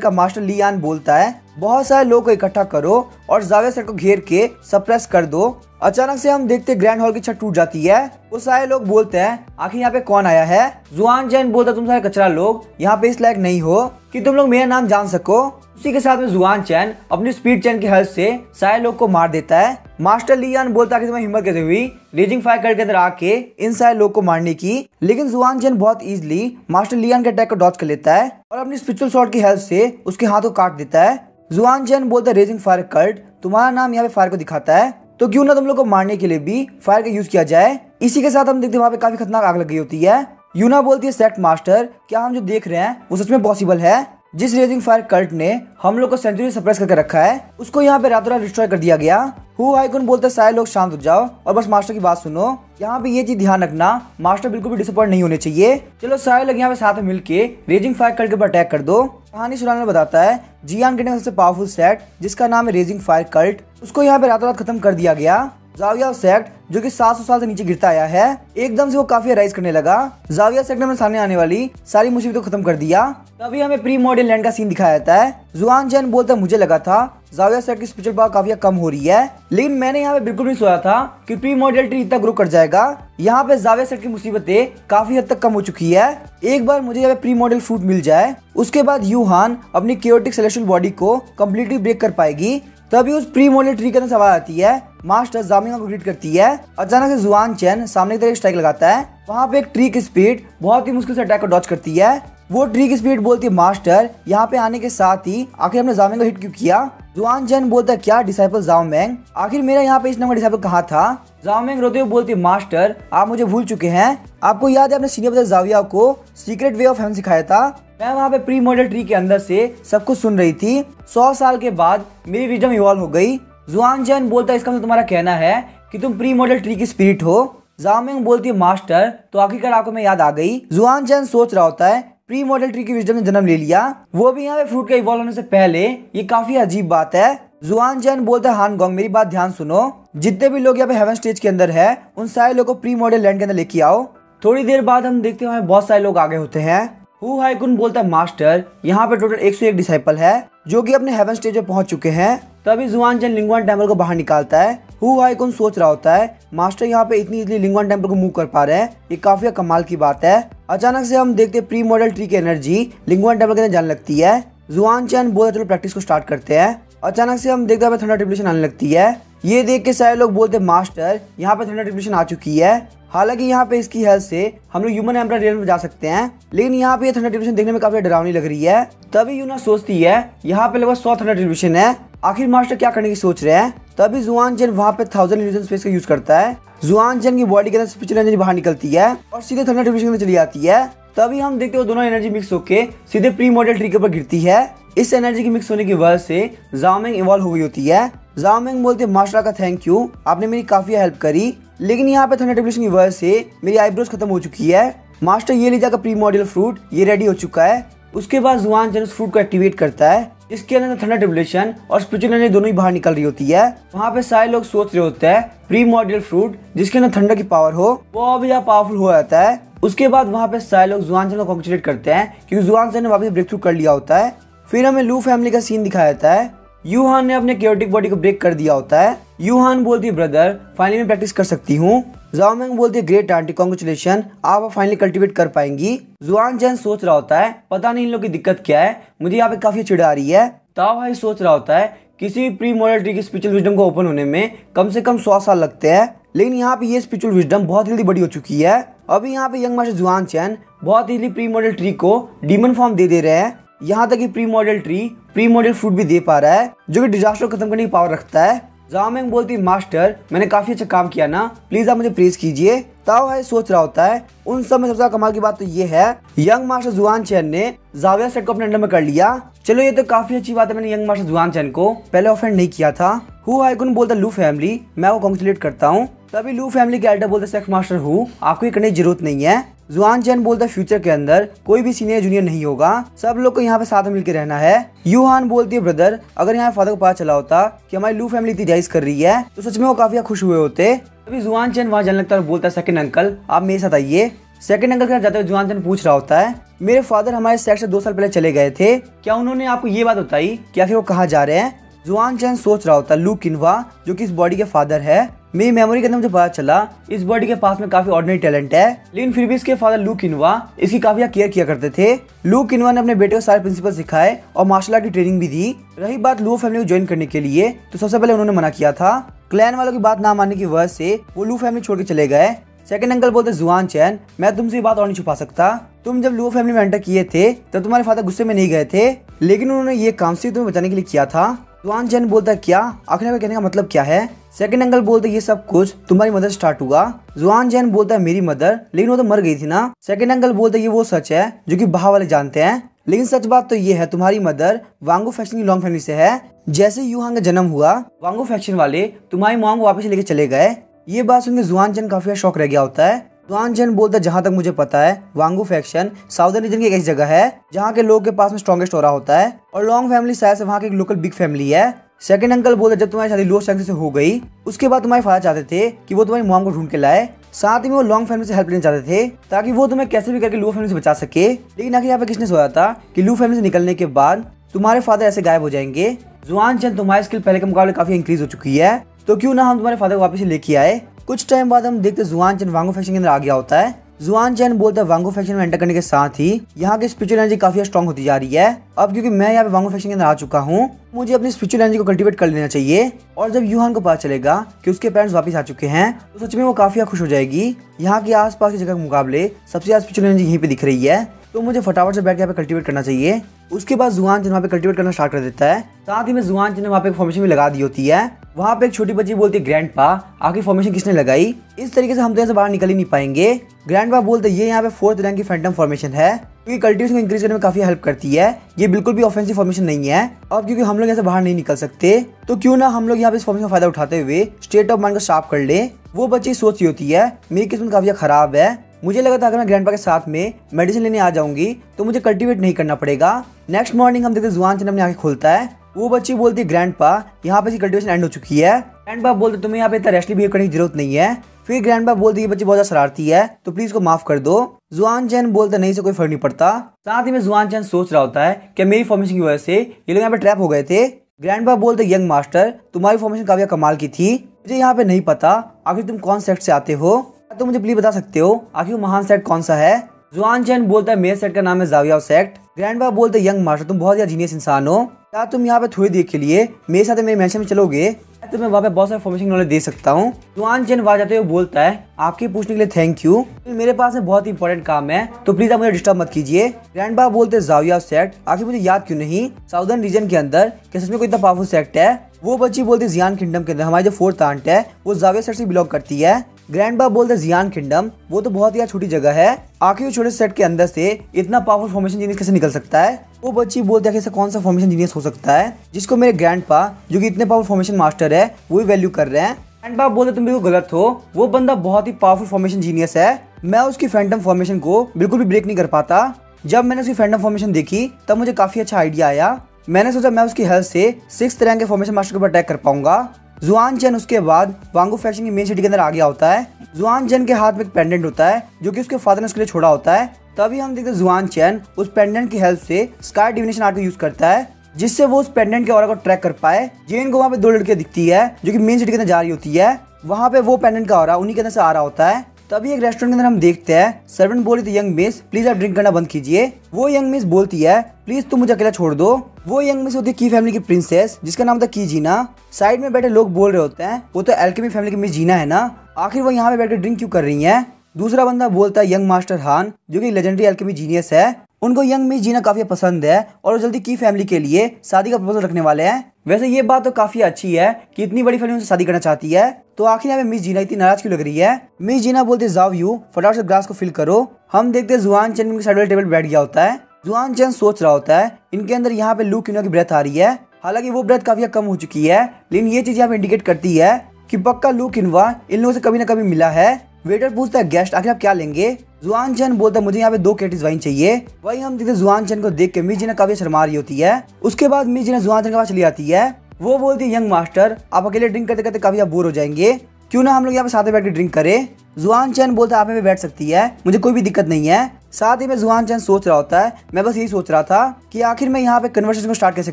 का मास्टर लियान बोलता है बहुत सारे लोगों को इकट्ठा करो और जाविया सेट को घेर के सप्रेस कर दो। अचानक से हम देखते ग्रैंड हॉल की छत टूट जाती है। वो सारे लोग बोलते हैं आखिर यहाँ पे कौन आया है। जुआन चैन बोलता तुम सारे कचरा लोग यहाँ पे इस लायक नहीं हो कि तुम लोग मेरा नाम जान सको। उसी के साथ में जुआन चैन अपनी स्पीड चैन की हेल्प से सारे लोग को मार देता है। मास्टर लियान बोलता है कि तुम्हें हिम्मत कैसे हुई रेजिंग फायर कल्ट के अंदर आके इन सारे लोग को मारने की। लेकिन जुआन चैन बहुत इजीली मास्टर लियान के अटैक को डॉज कर लेता है और अपनी स्पिरिचुअल स्वॉर्ड की हेल्प से उसके हाथ को काट देता है। जुआन चैन बोलता है रेजिंग फायर कल्ट तुम्हारा नाम यहाँ पे फायर को दिखाता है तो क्यों ना तुम लोग को मारने के लिए भी फायर का यूज किया जाए। इसी के साथ हम देखते हैं वहाँ पे काफी खतरनाक आग लग गई होती है। यूना बोलती है सेक्ट मास्टर क्या हम जो देख रहे हैं वो सच में पॉसिबल है। जिस रेजिंग फायर कल्ट ने हम लोग को सेंचुरी सप्रेस करके रखा है उसको यहाँ पे रातों रात डिस्ट्रॉय कर दिया गया। हु हाइकुन बोलता है सारे लोग शांत हो जाओ और बस मास्टर की बात सुनो। यहाँ पे ये चीज ध्यान रखना मास्टर बिल्कुल भी डिसअपॉइंट नहीं होने चाहिए। चलो सारे लोग यहाँ पे साथ में मिलके रेजिंग फायर कल्ट के ऊपर अटैक कर दो। कहानी सुनाने बताता है जियान के सबसे पावरफुल सेट जिसका नाम है रेजिंग फायर कल्ट उसको यहाँ पे रातों रात खत्म कर दिया गया। जाविया सेक्ट जो कि 700 साल से नीचे गिरता आया है एकदम से वो काफी राइज करने लगा। जाविया सेक्ट ने अपने सामने आने वाली सारी मुसीबतों को खत्म कर दिया। तभी हमें प्री मॉडर्न लैंड का सीन दिखाया जाता है। जुआन चैन बोलता है मुझे लगा था जाविया सेक्ट की स्पिरिचुअल पावर काफी कम हो रही है लेकिन मैंने यहाँ पे बिल्कुल नहीं सोचा था कि प्री मॉडर्न ट्री इतना ग्रो कर जाएगा। यहाँ पे जाविया सेक्ट की मुसीबतें काफी हद तक कम हो चुकी है। एक बार मुझे यहाँ पे प्री मॉडल फ्रूट मिल जाए उसके बाद यूहान अपनी केओटिक सेलेस्टियल बॉडी को कम्प्लीटली ब्रेक कर पाएगी। तभी उस प्री मॉडल ट्री के अंदर सवाल आती है। मास्टर जामिंगा को ग्रीट करती है। अचानक से जुआन चैन सामने की तरफ स्ट्राइक लगाता है। वहाँ पे एक ट्री की स्पीड बहुत ही मुश्किल से अटैक को डॉच करती है। वो ट्री की स्पीड बोलती है मास्टर यहाँ पे आने के साथ ही आखिर हमने जामिंगा हिट क्यों किया। जुआन चैन बोलता है क्या डिसाइपल जाओ मैंग आखिर मेरा यहाँ पे इस नाम का डिसाइपल कहाँ था। जाओमेंग रोते हुए बोलती है मास्टर आप मुझे भूल चुके हैं। आपको याद है अपने सीनियर ब्रदर जाविया को सीक्रेट वे ऑफ हेवन सिखाया था। मैं वहाँ पे प्री मॉडल ट्री के अंदर से सब कुछ सुन रही थी। 100 साल के बाद मेरी विजडम इवॉल्व हो गई। जुआन चैन बोलता है इसका मतलब तुम्हारा कहना है कि तुम प्री मॉडल ट्री की स्पिरिट हो। जाओमेंग बोलती है मास्टर तो आखिरकार आपको मैं याद आ गई। जुआन चैन सोच रहा होता है प्री मॉडल ट्री की विजडम ने जन्म ले लिया वो भी यहाँ पे फ्रूट का इवॉल्व होने से पहले। ये काफी अजीब बात है। जुआन चैन बोलता है हान गोंग मेरी बात ध्यान सुनो जितने भी लोग यहाँ पे हेवन स्टेज के अंदर है उन सारे लोगों को प्री मॉडल लैंड के अंदर लेके आओ। थोड़ी देर बाद हम देखते हैं बहुत सारे लोग आगे होते हैं। हु हाइकुन बोलता है मास्टर यहाँ पे टोटल 101 डिसाइपल है जो कि अपने हेवन स्टेज पे पहुंच चुके हैं। तभी जुआन चैन लिंगवान टेम्पल को बाहर निकालता है। हु हाइकुन सोच रहा होता है मास्टर यहाँ पे इतनी इजली लिंगवान टेम्पल को मूव कर पा रहे हैं ये काफी कमाल की बात है। अचानक से हम देखते प्री मॉडल ट्री की एनर्जी लिंगवान टेम्पल के अंदर जाने लगती है। जुआन चैन बोलता चलो प्रैक्टिस को स्टार्ट करते हैं। अचानक से हम देखते हैं थंडर ट्रिब्यूलेशन आने लगती है। ये देख के सारे लोग बोलते मास्टर यहाँ पे थंडर ट्रिब्यूलेशन आ चुकी है। हालांकि यहाँ पे इसकी हेल्प से हम लोग ह्यूमन एम्पायर रियल में जा सकते हैं लेकिन यहाँ पे ये थंडर ट्रिब्यूलेशन देखने में काफी डरावनी लग रही है। तभी यूना सोचती है यहाँ पे लगभग 100 थंडर ट्रिब्यूलेशन है आखिर मास्टर क्या करने की सोच रहे हैं। तभी जुआन चैन वहाँ पे 1000 इल्यूजन स्पेस का यूज करता है। जुआन चैन की बॉडी के अंदर स्पिरिचुअल एनर्जी बाहर निकलती है और सीधे थंडर ट्रिब्यूलेशन के अंदर चली जाती है। तभी हम देखते हो दोनों एनर्जी मिक्स होके सीधे प्री मॉडल ट्री के ऊपर गिरती है। इस एनर्जी की मिक्स होने की वजह से जाओमेंग इवॉल्व हो गई होती है। जाओमेंग बोलते हैं मास्टर का थैंक यू आपने मेरी काफी हेल्प करी लेकिन यहाँ पे थंडर ट्रिब्यूलेशन की वजह से मेरी आईब्रोज खत्म हो चुकी है। मास्टर ये ले जाकर प्री मॉडल फ्रूट ये रेडी हो चुका है। उसके बाद जुआन चैन उस फ्रूट को एक्टिवेट करता है। इसके अंदर थंडर ट्रिब्यूलेशन और स्पिरिचुअल एनर्जी दोनों ही बाहर निकल रही होती है। वहाँ पे सारे लोग सोच रहे होते हैं प्री मॉडल फ्रूट जिसके अंदर थंडर की पावर हो वो अभी ज्यादा पावरफुल हो जाता है। उसके बाद वहाँ पे सारे लोग जुआन चैन को कॉन्ग्रेचुलेट करते हैं क्योंकि जुआन चैन ने वापस ब्रेक थ्रू कर लिया होता है। फिर हमें लू फैमिली का सीन दिखाया जाता है। यूहान ने अपने केओटिक बॉडी को ब्रेक कर दिया होता है। यूहान बोलती है ब्रदर फाइनली मैं प्रैक्टिस कर सकती हूँ। जाओमेंग बोलती है ग्रेट आंटी कॉन्ग्रेचुलेशन आप फाइनली कल्टीवेट कर पाएंगी। जुआन चैन सोच रहा होता है पता नहीं इन लोग की दिक्कत क्या है मुझे यहाँ पे काफी चिढ़ आ रही है। ताओ भाई सोच रहा होता है किसी भी प्री मॉडल ट्री की स्पिरिचुअल विजडम को ओपन होने में कम से कम 100 साल लगते हैं लेकिन यहाँ पे ये स्पिरिचुअल विजडम बहुत जल्दी बड़ी हो चुकी है। अभी यहाँ पे यंग मास्टर जुआन चैन बहुत इजीली प्री मॉडल ट्री को डीमन फॉर्म दे रहे हैं। यहाँ तक कि pre model tree pre model fruit भी दे पा रहा है जो कि डिजास्टर को खत्म करने की पावर रखता है। जाओमेंग बोलती है मास्टर मैंने काफी अच्छा काम किया ना प्लीज आप मुझे प्रेज कीजिए। ताओ भाई सोच रहा होता है उन सब में सबसे कमाल की बात तो ये है यंग मास्टर जुआन चैन ने जाविया सेट को अपने अंडर में कर लिया। चलो ये तो काफी अच्छी बात है मैंने यंग मास्टर जुआन चैन को पहले ऑफेंड नहीं किया था। हु हाइकुन बोलता लू फैमिली मैं वो कॉन्ग्रेचुलेट करता हूँ। तभी लू फैमिली के एल्डर बोलते सेक्स मास्टर हु आपको ये करने की जरूरत नहीं है। जुआन चैन बोलता है फ्यूचर के अंदर कोई भी सीनियर जूनियर नहीं होगा, सब लोग को यहाँ पे साथ में मिलकर रहना है। यूहान बोलती है ब्रदर, अगर यहाँ फादर को पता चला होता कि हमारी लू फैमिली इतनी राइज कर रही है तो सच में वो काफी खुश हुए होते। अभी जुआन चैन वहाँ जाने लगता है और बोलता है सेकंड अंकल आप मेरे साथ आइए। सेकंड अंकल के साथ जाते हुए जुआन चैन पूछ रहा होता है मेरे फादर हमारे सेक्ट से 2 साल पहले चले गए थे, क्या उन्होंने आपको ये बात बताई कि आखिर वो कहाँ जा रहे हैं। जुआन चैन सोच रहा होता है लू किन्वा जो कि इस बॉडी के फादर है, मेरी मेमोरी के अंदर मुझे पता चला इस बॉडी के पास में काफी ऑर्डिनरी टैलेंट है, लेकिन फिर भी इसके फादर लू किन्वा इसकी काफी केयर किया करते थे। लू किन्वा ने अपने बेटे को सारे प्रिंसिपल सिखाए और मार्शल आर्ट की ट्रेनिंग भी दी। रही बात लू फैमिली को ज्वाइन करने के लिए तो सबसे पहले उन्होंने मना किया था, क्लैन वालों की बात ना मानने की वजह से वो लू फैमिली छोड़ के चले गए। सेकंड अंकल बोलते जुआन चैन मैं तुमसे ये बात और नहीं छुपा सकता, तुम जब लू फैमिली में एंटर किए थे तब तुम्हारे फादर गुस्से में नहीं गए थे, लेकिन उन्होंने ये काम सिर्फ तुम्हें बचाने के लिए किया था। जुआन चैन बोलता है क्या, आखिर में कहने का मतलब क्या है। सेकंड अंकल बोलते ये सब कुछ तुम्हारी मदर स्टार्ट हुआ। जुआन चैन बोलता है मेरी मदर, लेकिन वो तो मर गई थी ना। सेकंड अंकल बोलते ये वो सच है जो कि बाहर वाले जानते हैं, लेकिन सच बात तो ये है तुम्हारी मदर वांगू फैक्शन की लॉन्ग फैमिली से है। जैसे यूहान का जन्म हुआ वांगू फैक्शन वाले तुम्हारी मॉम को वापस लेके चले गए। ये बात सुनकर जुआन चैन काफी शॉक रह गया होता है। जुआन चैन बोलता है जहाँ तक मुझे पता है वांगू फैक्शन साउदर्न रीजन की एक ऐसी जगह है जहाँ के लोग के पास में स्ट्रॉन्गेस्ट हो रहा होता है और लॉन्ग फैमिली शायद से वहाँ की एक लोकल बिग फैमिली है। सेकंड अंकल बोलते जब तुम्हारी शादी लो से हो गई उसके बाद तुम्हारे फादर चाहते थे कि वो तुम्हारी मॉम को ढूंढ के लाए, साथ ही वो लॉन्ग फैमिली से हेल्प लेना चाहते थे ताकि वो तुम्हें कैसे भी करके लू फैमिली से बचा सके। लेकिन आखिर यहाँ पे किसने सोचा था कि लू फैमिली से निकलने के बाद तुम्हारे फादर ऐसे गायब हो जाएंगे। जुआन चैन तुम्हारी स्किल पहले के मुकाबले काफी इंक्रीज हो चुकी है, तो क्यों ना हम तुम्हारे फादर को वापस लेके आए। कुछ टाइम बाद हम देखते जुआन चैन वांगू फैक्शन के अंदर आ गया होता है। जुआन चैन बोलता है वांगू फैक्शन में एंटर करने के साथ ही यहाँ की स्पिरिचुअल एनर्जी काफी स्ट्रॉन्ग होती जा रही है। अब क्योंकि मैं यहाँ पे वांगू फैक्शन के अंदर आ चुका हूँ, मुझे अपनी स्पिरिचुअल एनर्जी को कल्टीवेट कर लेना चाहिए। और जब यूहान को पता चलेगा कि उसके पेरेंट्स वापस आ चुके हैं तो सच में वो काफी खुश हो जाएगी। यहाँ के आसपास की जगह के मुकाबले सबसे ज्यादा स्पिरिचुअल एनर्जी यहीं पे दिख रही है, तो मुझे फटाफट से बैठ के यहाँ पे कल्टीवेट करना चाहिए। उसके बाद जुआन चैन वहाँ पे कल्टीवेट करना स्टार्ट कर देता है। साथ ही में जुआन चैन ने वहाँ पे फॉर्मेशन भी लगा दी होती है। वहाँ पे एक छोटी बच्ची बोलती है ग्रैंडपा आखिर फॉर्मेशन किसने लगाई, इस तरीके से हम तो यहाँ से बाहर निकल ही नहीं पाएंगे। ग्रैंडपा बोलते ये यहाँ पे 4th रैंक की फैंटम फॉर्मेशन है क्योंकि कल्टीवेशन को इंक्रीज करने में काफी हेल्प करती है। ये बिल्कुल भी ऑफेंसिव फॉर्मेशन नहीं है। अब क्योंकि हम लोग यहाँ से बाहर नहीं निकल सकते तो क्यों ना हम लोग यहाँ पे इस फॉर्मेशन का फायदा उठाते हुए स्टेट ऑफ माइंड को शार्प कर ले। वो बच्ची सोच रही होती है मेरी किस्मत काफी खराब है, मुझे लगा था अगर मैं ग्रैंडपा के साथ में मेडिसिन लेने आ जाऊंगी तो मुझे कल्टीवेट नहीं करना पड़ेगा। नेक्स्ट मॉर्निंग हम देखते जुआन चैन अपनी आंखें खोलता है। वो बच्ची बोलती है ग्रैंडपा यहाँ पे कल्टीवेशन एंड हो चुकी है। ग्रैंडपा बोलते तुम्हें यहाँ पे इतना रेस्टली बिहेव करने की जरूरत नहीं है। फिर ग्रैंडपा बोलती है बच्ची बहुत ज्यादा शरारती है तो प्लीज को माफ कर दो। जुआन चैन बोलते नहीं से कोई फर्क नहीं पड़ता। साथ ही में जुआन चैन सोच रहा होता है कि मेरी फॉर्मेशन की वजह से ये लोग यहाँ पे ट्रैप हो गए थे। ग्रैंडपा बोलते यंग मास्टर तुम्हारी फॉर्मेशन काफी कमाल की थी, मुझे यहाँ पे नहीं पता आखिर तुम कौन सेक्ट से आते हो, तो मुझे प्लीज बता सकते हो आखिर महान सेक्ट कौन सा है। जुआन चैन बोलता है मेरे सेक्ट का नाम है जावियाओ सेक्ट। ग्रैंडपा बोलते यंग मास्टर तुम बहुत ज्यादा जीनियस इंसान हो, क्या तुम यहाँ पे थोड़ी देर के लिए मेरे साथ मेरे मैंशन में चलोगे, तो मैं वहाँ पे बहुत सारे फॉर्मेशन नॉलेज दे सकता हूँ। जुआन चैन वहाँ जाते हुए बोलता है आपके पूछने के लिए थैंक यू, मेरे पास में बहुत ही इंपॉर्टेंट काम है तो प्लीज आप मुझे डिस्टर्ब मत कीजिए। ग्रैंडपा बोलते जावियाओ सेक्ट आखिर मुझे याद क्यों नहीं, साउदर्न रीजन के अंदर क्या सच में कोई इतना पावरफुल सेक्ट है। वो बच्ची बोलती जियान किंगडम के अंदर हमारी जो 4th आंट है वो जावियाओ सेक्ट से बिलोंग करती है। ग्रैंडपा बोलते जियान किंगडम वो तो बहुत ही छोटी जगह है, आखिर वो छोटे सेट के अंदर से इतना पावरफुल फॉर्मेशन जीनियस कैसे निकल सकता है। वो बच्ची बोलते है कि कौन सा फॉर्मेशन जीनियस हो सकता है जिसको मेरे ग्रैंडपा जो कि इतने पावरफुल फॉर्मेशन मास्टर है वो भी वैल्यू कर रहे हैं। ग्रैंडपा बोलते तुम बिल्कुल गलत हो, वो बंदा बहुत ही पावरफुल फॉर्मेशन जीनियस है, मैं उसकी फैंटम फॉर्मेशन को बिल्कुल भी ब्रेक नहीं कर पाता। जब मैंने उसकी फैंटम फॉर्मेशन देखी तब मुझे काफी अच्छा आइडिया आया, मैंने सोचा मैं उसकी हेल्प से 6th रैंक के फॉर्मेशन मास्टर के ऊपर अटैक कर पाऊंगा। जुआन चैन उसके बाद वांगू फैक्शन की मेन सिटी के अंदर आ गया होता है। जुआन चैन के हाथ में एक पेंडेंट होता है जो कि उसके फादर ने उसके लिए छोड़ा होता है। तभी हम देखते हैं जुआन चैन उस पेंडेंट की हेल्प से स्काई डिविनेशन आर्ट को यूज करता है जिससे वो उस पेंडेंट के ऑरा को ट्रैक कर पाए। जेन को वहाँ पे 2 लड़कियां दिखती है जो कि मेन सिटी के अंदर जा रही होती है, वहाँ पे वो पेंडेंट का ऑरा उन्हीं के अंदर से आ रहा होता है। तभी एक रेस्टोरेंट के अंदर हम देखते हैं सर्वेंट बोली थी यंग मिस प्लीज आप ड्रिंक करना बंद कीजिए। वो यंग मिस बोलती है प्लीज तुम मुझे अकेला छोड़ दो। वो यंग मिस होती है की फैमिली की प्रिंसेस जिसका नाम था की जीना। साइड में बैठे लोग बोल रहे होते हैं वो तो एल्केमी फैमिली की मिस जीना है ना, आखिर वो यहाँ पे बैठ ड्रिंक क्यों कर रही है। दूसरा बंदा बोलता है यंग मास्टर हान जो कि लेजेंडरी एल्केमी जीनियस है, उनको यंग मिस जीना काफी पसंद है और वो जल्दी की फैमिली के लिए शादी का प्रपोजल रखने वाले हैं। वैसे ये बात तो काफी अच्छी है कि इतनी बड़ी फैमिली उनसे शादी करना चाहती है, तो आखिर यहाँ पे मिस जीना इतनी नाराज क्यों लग रही है। मिस जीना बोलते जाओ यू फटाफट से ग्लास को फिल करो। हम देखते हैं जुआन चैन के साइड वाले टेबल बैठ गया होता है। जुआन चैन सोच रहा होता है इनके अंदर यहाँ पे लू किन्वा की ब्रेथ आ रही है, हालांकि वो ब्रेथ काफी कम हो चुकी है, लेकिन ये चीज यहाँ पे इंडिकेट करती है कि पक्का लू किन्वा इन लोगों से कभी ना कभी मिला है। वेटर पूछता है गेस्ट आखिर आप क्या लेंगे। जुआन चैन बोलता है मुझे यहाँ पे 2 कैरेट वाइन चाहिए। वही हम देखते जुआन चैन को देख के मिस जीना काफी शर्मा रही होती है। उसके बाद मिस जीना जुआन चैन के पास चली आती है। वो बोलती है यंग मास्टर आप अकेले ड्रिंक करते करते काफी बोर हो जाएंगे, क्यों ना हम लोग यहाँ पे साथ में बैठ के ड्रिंक करें। जुआन चैन बोलता है आप यहाँ पे बैठ सकती है, मुझे कोई भी दिक्कत नहीं है। साथ ही में जुआन चैन सोच रहा होता है मैं बस यही सोच रहा था कि आखिर मैं यहाँ पे कन्वर्सेशन को स्टार्ट कैसे